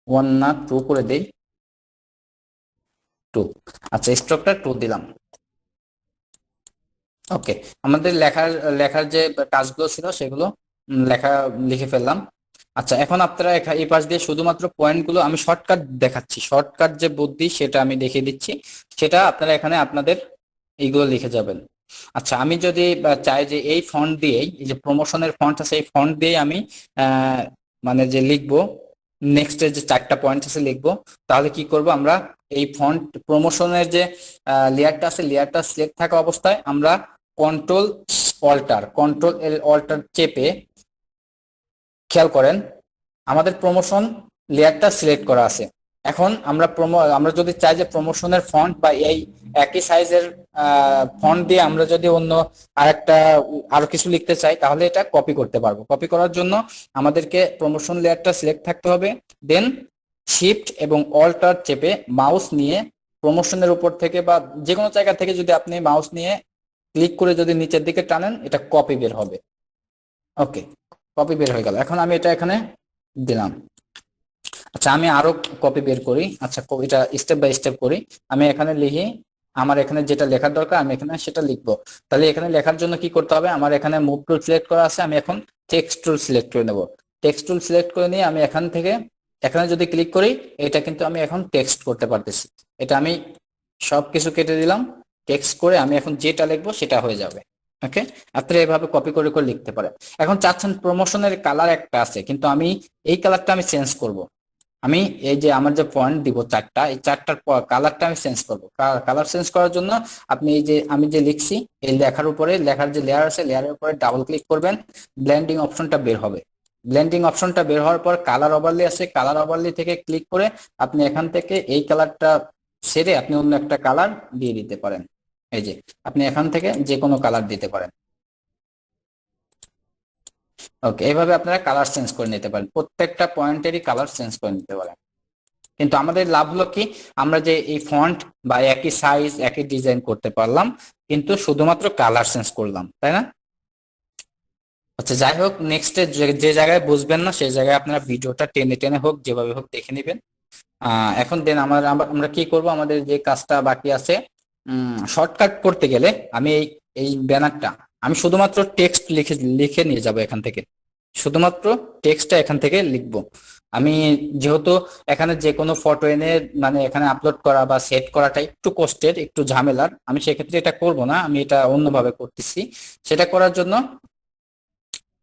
1 না 2 করে দেই, 2। আচ্ছা, স্ট্রোকটা 2 দিলাম। ওকে, আমাদের লেখার লেখার যে কাজগুলো ছিল সেগুলো লেখা লিখে ফেললাম। আচ্ছা, এখন আপনারা এই পাশ দিয়ে শুধুমাত্র পয়েন্টগুলো, আমি শর্টকাট দেখাচ্ছি, শর্টকাট যে বুদ্ধি সেটা আমি দেখিয়ে দিচ্ছি, সেটা আপনারা এখানে আপনাদের এইগুলো লিখে যাবেন। আচ্ছা, আমি যদি চাই যে এই ফন্ট দিয়েই, এই যে প্রমোশনের ফন্ট আছে, এই ফন্ট দিয়ে আমি মানে যে লিখবো, নেক্সট যে 4টা পয়েন্ট আছে লিখবো, তাহলে কি করব আমরা, এই ফন্ট প্রমোশনের যে লেয়ারটা আছে, লেয়ারটা সিলেক্ট থাকা অবস্থায় আমরা কন্ট্রোল অল্টার চেপে, খেয়াল করেন আমাদের প্রমোশন লেয়ারটা সিলেক্ট করা আছে। এখন আমরা যদি চাই যে প্রমোশনের ফন্ট বা এই একই সাইজের ফন্ট দিয়ে আমরা যদি অন্য আরেকটা আরো কিছু লিখতে চাই, তাহলে এটা কপি করতে পারবো। কপি করার জন্য আমাদেরকে প্রমোশন লেয়ারটা সিলেক্ট থাকতে হবে, দেন শিফট এবং অল্টার চেপে মাউস নিয়ে প্রমোশনের উপর থেকে বা যে কোনো জায়গা থেকে যদি আপনি মাউস নিয়ে ক্লিক করে যদি নিচের দিকে টানেন, এটা কপি বের হবে। ওকে, কপি বের হয়ে গেল। এখন আমি এটা এখানে দিলাম। আচ্ছা, আমি আরো কপি বের করি। আচ্ছা, এটা স্টেপ বাই স্টেপ করি। আমি এখানে লিখি, আমার এখানে যেটা লেখার দরকার আমি এখানে সেটা লিখবো। তাহলে এখানে লেখার জন্য কি করতে হবে, আমার এখানে মুভ টুল সিলেক্ট করা আছে, আমি এখন টেক্সট টুল সিলেক্ট করে নেব। টেক্সট টুল সিলেক্ট করে নিয়ে আমি এখান থেকে এখানে যদি ক্লিক করি, এটা কিন্তু আমি এখন টেক্সট করতে পারতেছি। এটা আমি সবকিছু কেটে দিলাম, টেক্সট করে আমি এখন যেটা লিখবো সেটা হয়ে যাবে। ওকে, আপনারা এভাবে কপি করে করে লিখতে পারেন। এখন চাচ্ছেন প্রমোশনের কালার একটা আছে, কিন্তু আমি এই কালারটা আমি চেঞ্জ করব। আমি এই যে আমার যে পয়েন্ট দিব 4টা, এই 4টার কালারটা আমি চেঞ্জ করব। কালার চেঞ্জ করার জন্য আপনি এই যে আমি যে লিখছি, এই লেখার উপরে, লেখার যে লেয়ার আছে, লেয়ারের উপরে ডাবল ক্লিক করবেন, ব্লেন্ডিং অপশনটা বের হবে। ব্লেন্ডিং অপশনটা বের হওয়ার পর কালার ওভারলে আছে, কালার ওভারলে থেকে ক্লিক করে আপনি এখান থেকে এই কালারটা ছেড়ে আপনি অন্য একটা কালার দিয়ে দিতে পারেন। এই যে আপনি এখান থেকে যে কোনো কালার দিতে পারেন। ওকে, এইভাবে আপনারা কালার চেঞ্জ করে নিতে পারেন, প্রত্যেকটা পয়েন্টেরই কালার চেঞ্জ করে নিতে পারেন। কিন্তু আমাদের লাভ হলো কি, আমরা যে এই ফন্ট বা একই সাইজ একই ডিজাইন করতে পারলাম, কিন্তু শুধুমাত্র কালার চেঞ্জ করলাম, তাই না? আচ্ছা, যাই হোক, নেক্সটে যে জায়গায় বুঝবেন না সেই জায়গায় আপনারা ভিডিওটা টেনে টেনে হোক যেভাবে হোক দেখে নেবেন। এখন দেন আমরা কি করব, আমাদের যে কাজটা বাকি আছে, শর্টকাট করতে গেলে আমি এই এই ব্যানারটা আমি শুধুমাত্র টেক্সট লিখে লিখে নিয়ে যাব এখান থেকে, শুধুমাত্র টেক্সটটা এখান থেকে লিখব আমি। যেহেতু এখানে যে কোনো ফটো এনে মানে এখানে আপলোড করা বা সেট করাটা একটু কষ্টের, একটু ঝামেলার, আমি সেক্ষেত্রে এটা করব না, আমি এটা অন্যভাবে করতেছি। সেটা করার জন্য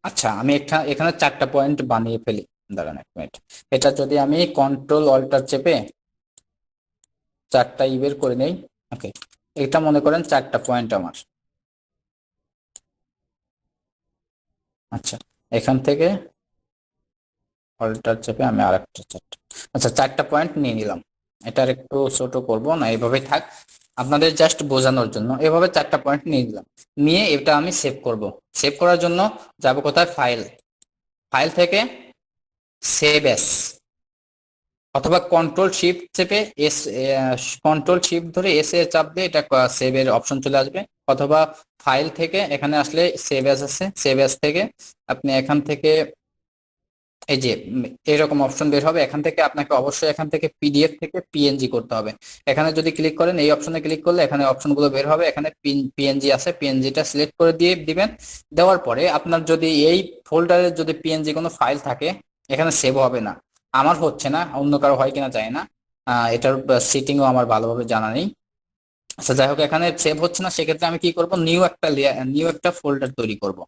আচ্ছা, আমি এখানে 4টা পয়েন্ট বানিয়ে ফেলি। দাঁড়ান 1 মিনিট, এটা যদি আমি কন্ট্রোল অল্টার চেপে 4টা বের করে নেই। ওকে, এটা মনে করেন 4টা পয়েন্ট আমার। আচ্ছা, এখান থেকে অল্টার চেপে আমি আরেকটা 4টা, আচ্ছা 4টা পয়েন্ট নিয়ে নিলাম। এটার একটু ছোট করব না, এভাবেই থাক, আপনাদের জাস্ট বোঝানোর জন্য। এভাবে 4টা পয়েন্ট নিয়ে নিলাম, নিয়ে এটা আমি সেভ করব। সেভ করার জন্য যাব কোথায়, ফাইল, ফাইল থেকে সেভ এস, অথবা কন্ট্রোল শিফট চেপে এস, কন্ট্রোল শিফট ধরে এস এ চাপ দিয়ে এটা সেভ এর অপশন চলে আসবে। অথবা ফাইল থেকে এখানে আসলে সেভ এস আছে, সেভ এস থেকে আপনি এখান থেকে এই যে এরকম অপশন বের হবে, এখান থেকে আপনাকে অবশ্যই এখান থেকে পিডিএফ থেকে পিএনজি করতে হবে। এখানে যদি ক্লিক করেন, এই অপশনে ক্লিক করলে এখানে অপশনগুলো বের হবে, এখানে পিএনজি আছে, পিএনজিটা সিলেক্ট করে দিয়ে দিবেন। দেওয়ার পরে আপনার যদি এই ফোল্ডারে যদি পিএনজি কোনো ফাইল থাকে, এখানে সেভ হবে না। আমার হচ্ছে না, অন্য কারো হয় কিনা যায় না, এটার সেটিংও আমার ভালোভাবে জানা নেই। আচ্ছা, যাই হোক, এখানে সেভ হচ্ছে না, সেক্ষেত্রে আমি কি করব, নিউ একটা ফোল্ডার তৈরি করব।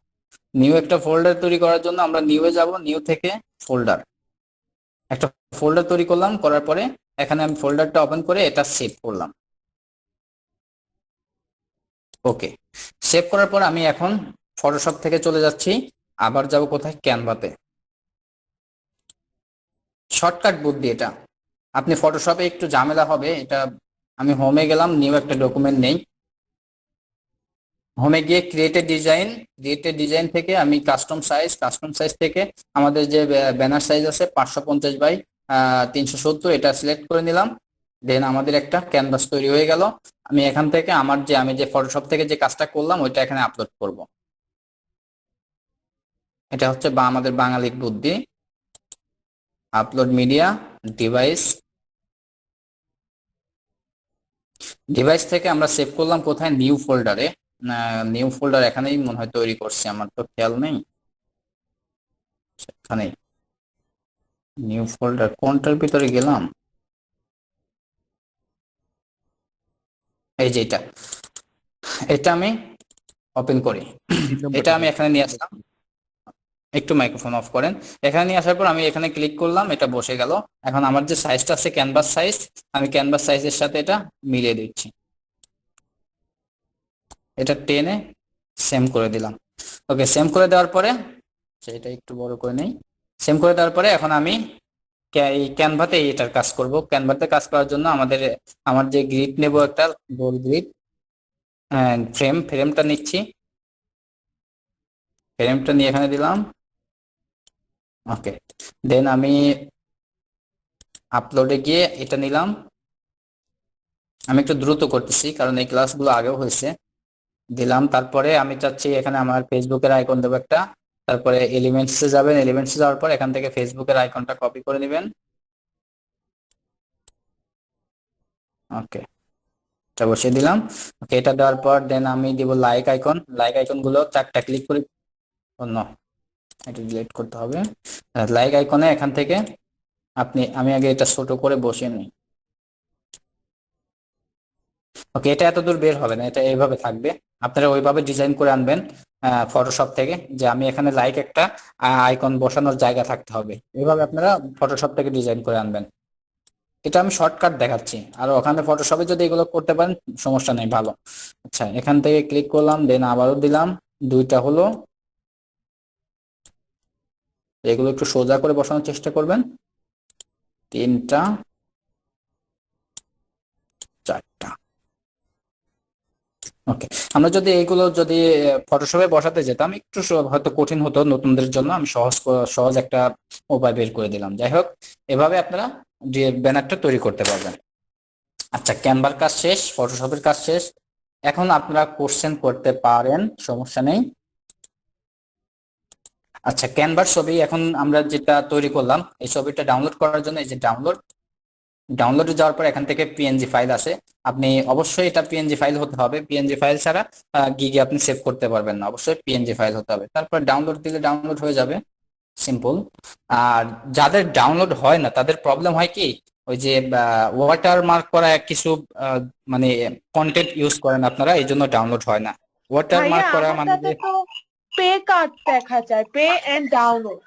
নিউ একটা ফোল্ডার তৈরি করার জন্য আমরা নিউয়ে যাব, নিউ থেকে ফোল্ডার, একটা ফোল্ডার তৈরি করলাম। করার পরে এখানে আমি ফোল্ডারটা ওপেন করে এটা সেভ করলাম। ওকে, সেভ করার পর আমি এখন ফটোশপ থেকে চলে যাচ্ছি, আবার যাব কোথায়, ক্যানভাতে। শর্টকাট বুদ্ধি এটা, আপনি ফটোশপে একটু ঝামেলা হবে এটা। আমি হোমে গেলাম, নিউ একটা ডকুমেন্ট নেই, হোমে গিয়ে ক্রিয়েটেড ডিজাইন থেকে আমি কাস্টম সাইজ থেকে আমাদের যে ব্যানার সাইজ আছে 550 বাই 370, এটা সিলেক্ট করে নিলাম। দেন আমাদের একটা ক্যানভাস তৈরি হয়ে গেল। আমি এখান থেকে আমি যে ফটোশপ থেকে যে কাজটা করলাম ওইটা এখানে আপলোড করব। এটা হচ্ছে আমাদের বাঙালির বুদ্ধি। আপলোড মিডিয়া, ডিভাইস, ডিভাইস থেকে আমরা সেভ করলাম কোথায়, নিউ ফোল্ডারে। নিউ ফোল্ডার এখানেই মনে হয় তৈরি করছি, আমার তো খেয়াল নেই। এখানেই নিউ ফোল্ডার, কোনটার ভিতরে গেলাম, এই যে এটা, এটা আমি ওপেন করি। এটা আমি এখানে নিয়ে আসলাম, একটু মাইক্রোফোন অফ করেন। এখানে নিয়ে আসার পর আমি এখানে ক্লিক করলাম, এটা বসে গেল। এখন আমার যে সাইজটা আছে ক্যানভাস সাইজ, আমি ক্যানভাস সাইজের সাথে এটা মিলিয়ে দিচ্ছি, এটা টেনে সেম করে দিলাম। ওকে, সেম করে দেওয়ার পরে সেটা একটু বড় করে নেই। সেম করে দেওয়ার পরে এখন আমি এই ক্যানভাতে এটার কাজ করব। ক্যানভাতে কাজ করার জন্য আমার যে গ্রিড নেব, একটা গোল গ্রিড, ফ্রেমটা নিচ্ছি, ফ্রেমটা নিয়ে এখানে দিলাম। ওকে, দেন আমি আপলোডে গিয়ে এটা নিলাম। আমি একটু দ্রুত করতেছি কারণ এই ক্লাসগুলো আগেও হয়েছে। দিলাম, তারপরে আমি চাচ্ছি এখানে আমার ফেসবুকের আইকন দেবো একটা। তারপরে এলিমেন্টসে যাবেন, এলিমেন্টসে যাওয়ার পর এখান থেকে ফেসবুকের আইকনটা কপি করে নেবেন। ওকে, এটা বসিয়ে দিলাম। ওকে, এটা দেওয়ার পর দেন আমি দিব লাইক আইকন। লাইক আইকন গুলো 4টা ক্লিক করে, অন্য এটা ডিলিট করতে হবে। লাইক আইকনে এখান থেকে আমি আগে এটা ছোট করে বসিয়ে নিই। ওকে, এটা এত দূর বের হবে না, এটা এইভাবে থাকবে। আপনারা ওইভাবে ডিজাইন করে আনবেন ফটোশপ থেকে, যে আমি এখানে লাইক একটা আইকন বসানোর জায়গা থাকতে হবে, এইভাবে আপনারা ফটোশপ থেকে ডিজাইন করে আনবেন। এটা আমি শর্টকাট দেখাচ্ছি, আর ওখানে ফটোশপে যদি এগুলো করতে পারেন সমস্যা নেই, ভালো। আচ্ছা, এখান থেকে ক্লিক করলাম, দেন আবারও দিলাম, 2টা হলো। এগুলো একটু সোজা করে বসানোর চেষ্টা করবেন, 3টা, 4টা। ওকে, আমরা যদি এইগুলো যদি ফটোশপে বসাতে যেতাম একটু হয়তো কঠিন হতো নতুনদের জন্য, আমি সহজ একটা উপায় বের করে দিলাম। যাই হোক, এভাবে আপনারা ব্যানারটা তৈরি করতে পারবেন। আচ্ছা, ক্যানভার কাজ শেষ, ফটোশপের কাজ শেষ। এখন আপনারা কোশ্চেন করতে পারেন, সমস্যা নেই। আচ্ছা, ক্যানভার ছবি এখন আমরা যেটা তৈরি করলাম, এই ছবিটা ডাউনলোড করার জন্য এই যে ডাউনলোডে যাওয়ার পর এখান থেকে পিএনজি ফাইল আছে। আপনি অবশ্যই এটা পিএনজি ফাইল হতে হবে, পিএনজি ফাইল ছাড়া গিগে আপনি সেভ করতে পারবেন না, অবশ্যই পিএনজি ফাইল হতে হবে। তারপর ডাউনলোড দিলে ডাউনলোড হয়ে যাবে, সিম্পল। আর যাদের ডাউনলোড হয় না তাদের প্রবলেম হয় কি, ওই যে ওয়াটার মার্ক করা কিছু মানে কন্টেন্ট ইউজ করেন আপনারা, এই জন্য ডাউনলোড হয় না। ওয়াটার ভাইয়া মার্ক করা মানে আমারটাতে যে, তো পে কার্ড দেখা যায়, পে এন্ড ডাউনলোড।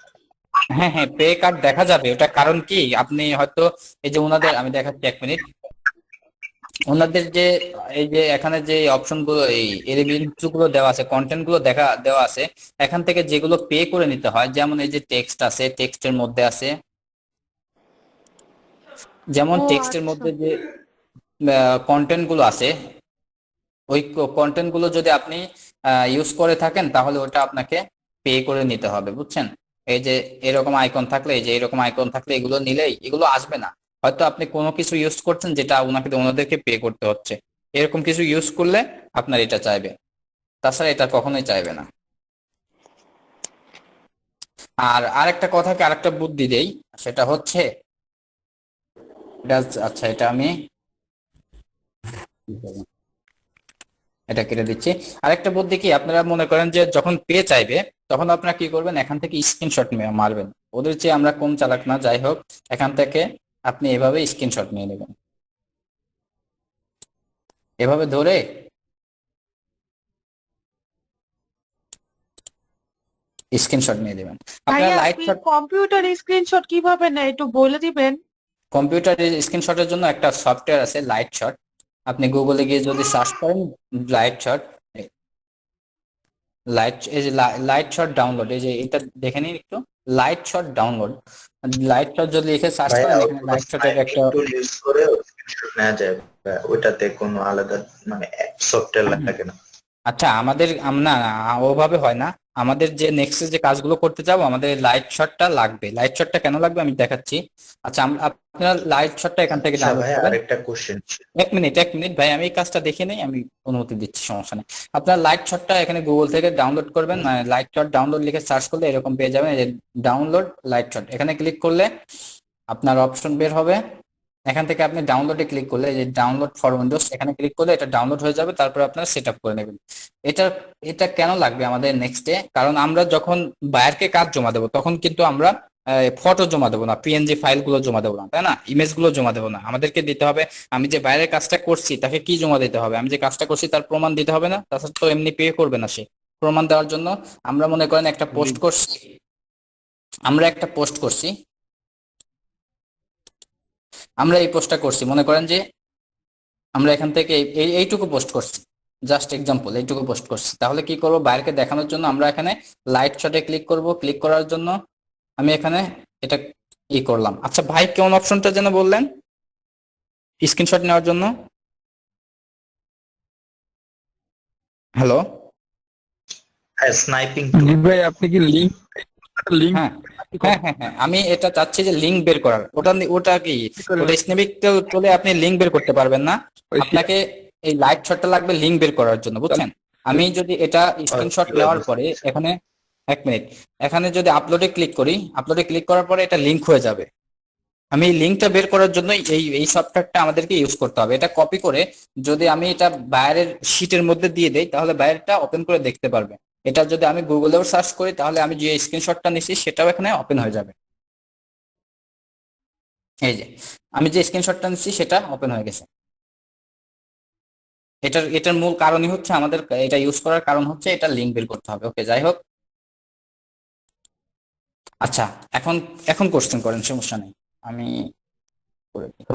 হ্যাঁ হ্যাঁ, পে কার্ড দেখা যাবে। ওটা কারণ কি, আপনি হয়তো এই যে ওনাদের, আমি দেখাচ্ছি 1 মিনিট। ওনাদের যে এই যে এখানে যে অপশন গুলো, এই এলিমেন্টস গুলো দেওয়া আছে, কন্টেন্ট গুলো দেওয়া আছে, এখান থেকে যেগুলো পে করে নিতে হয়, যেমন এই যে টেক্সট আছে, টেক্সটের মধ্যে আছে, যেমন ও টেক্সটের আচ্ছা। মধ্যে যে কন্টেন্ট গুলো আছে, ওই কন্টেন্ট গুলো যদি আপনি ইউজ করে থাকেন তাহলে ওটা আপনাকে পে করে নিতে হবে, বুঝছেন? এই যে এরকম আইকন থাকলে, এই যে এরকম আইকন থাকলে এগুলো নিলেই এগুলো আসবে না। হয়তো আপনি কোনো কিছু ইউজ করছেন যেটা ওনাদেরকে পে করতে হচ্ছে, এরকম কিছু ইউজ করলে আপনার এটা চাইবে, তাছাড়া এটা কখনোই চাইবে না। আর আরেকটা কথাকে আরেকটা বুদ্ধি দেই, সেটা হচ্ছে এটা, আচ্ছা এটা আমি এটা কেটে দিচ্ছি। আরেকটা বুদ্ধি কি, আপনারা মনে করেন যে যখন পে চাইবে তখন আপনারা কি করবেন, এখান থেকে স্ক্রিনশট মারবেন। ওদের চেয়ে আমরা কম চালাক না, যাই হোক, এখান থেকে আপনি এভাবে স্ক্রিনশট নিয়ে নেবেন, এভাবে ধরে স্ক্রিনশট নিয়ে দেবেন। আপনারা ভাইয়া লাইট আপনি শট, কম্পিউটার স্ক্রিনশট কিভাবে নেয় একটু বলে দিবেন? কম্পিউটারের স্ক্রিনশটের জন্য একটা সফটওয়্যার আছে লাইট শট। আপনি গুগলে গিয়ে যদি সার্চ করেন লাইট শট, এই যে লাইট শট ডাউনলোড, এই যে এটা দেখে নিন একটু, light shot download. Light shot যদি লিখে সার্চ ভাইয়া করেন, ওই এখানে কোনো লাইট শটের স্নাইপিং একটা, টুল ইউজ করে স্ক্রিনশট নেওয়া যায় ভাইয়া? ওইটাতে কোনো আলাদা মানে সফটওয়্যার লাগে না? আচ্ছা আমাদের না না, ওভাবে হয় না। আমাদের যে নেক্সট যে কাজগুলো করতে যাবো, আমাদের লাইট শটটা লাগবে। লাইট শটটা কেন লাগবে আমি দেখাচ্ছি। আচ্ছা, আপনারা লাইট শটটা এখান থেকে আচ্ছা ডাউনলোড ভাইয়া, করবেন। আরেকটা কোশ্চেন। 1 মিনিট ভাই, আমি এই কাজটা দেখে নেই, আমি অনুমতি দিচ্ছি, সমস্যা নেই। আপনার লাইট শটটা এখানে গুগল থেকে ডাউনলোড করবেন, মানে লাইট শট ডাউনলোড লিখে সার্চ করলে এরকম পেয়ে যাবেন। এই যে ডাউনলোড লাইট শট, এখানে ক্লিক করলে আপনার অপশন বের হবে। এখান থেকে আপনি ডাউনলোডে ক্লিক করলে, এই যে ডাউনলোড ফর উইন্ডোজ, এখানে ক্লিক করলে এটা ডাউনলোড হয়ে যাবে। তারপর আপনারা সেট আপ করে নেবেন। এটা এটা কেন লাগবে আমাদের নেক্সটে, কারণ আমরা যখন বায়ারকে কাজ জমা দেবো তখন কিন্তু আমরা ফটো জমা দেবো না, পিএনজি ফাইল গুলো জমা দেবো না, তাই না? ইমেজ গুলো জমা দেবো না, আমাদেরকে দিতে হবে আমি যে বাইরের কাজটা করছি তাকে কি জমা দিতে হবে, আমি যে কাজটা করছি তার প্রমাণ দিতে হবে না? তাছাড়া তো এমনি পে করবে না সে। প্রমাণ দেওয়ার জন্য আমরা মনে করেন একটা পোস্ট করছি, আমরা একটা পোস্ট করছি, আমরা এই পোস্টটা করছি, মনে করেন যে আমরা এখান থেকে এইটুকু পোস্ট করছি, জাস্ট এক্সাম্পল এইটুকু পোস্ট করছি। তাহলে কি করব, বাইরেকে দেখানোর জন্য আমরা এখানে লাইট শটে ক্লিক করব। ক্লিক করার জন্য আমি এখানে এটা করলাম। আচ্ছা ভাই, কোন অপশনটা যেন বললেন স্ক্রিনশট নেওয়ার জন্য? হ্যালো? হ্যাঁ, স্নাইপিং জি টুল। ভাই, আপনি কি লিংক লিংক হ্যাঁ হ্যাঁ হ্যাঁ হ্যাঁ, আমি এটা চাচ্ছি যে লিংক বের করার। ওটা কি, ওটা স্নেপিক চলে আপনি লিংক বের করতে পারবেন না, আপনাকে এই লাইট শটটা লাগবে লিংক বের করার জন্য, বুঝছেন? আমি যদি এটা স্ক্রিনশট নেওয়ার পরে এখানে 1 মিনিট, এখানে যদি আপলোডে ক্লিক করি, আপলোডে ক্লিক করার পরে এটা লিংক হয়ে যাবে। আমি এই লিঙ্কটা বের করার জন্য এই সফটওয়্যারটা আমাদেরকে ইউজ করতে হবে। এটা কপি করে যদি আমি এটা বাইরের শিটের মধ্যে দিয়ে দেই তাহলে বাইরেরটা ওপেন করে দেখতে পারবে। এটা যদি আমি গুগলেও সার্চ করি তাহলে আমি যে স্ক্রিনশটটা নিছি সেটাও এখানে ওপেন হয়ে যাবে। এই যে আমি যে স্ক্রিনশটটা নিচ্ছি সেটা ওপেন হয়ে গেছে। এটার মূল কারণই হচ্ছে, আমাদের এটা ইউজ করার কারণ হচ্ছে এটা লিঙ্ক বের করতে হবে। ওকে, যাই হোক। আচ্ছা, এখন এখন কোশ্চেন করেন, সমস্যা নেই, আমি করে দিই।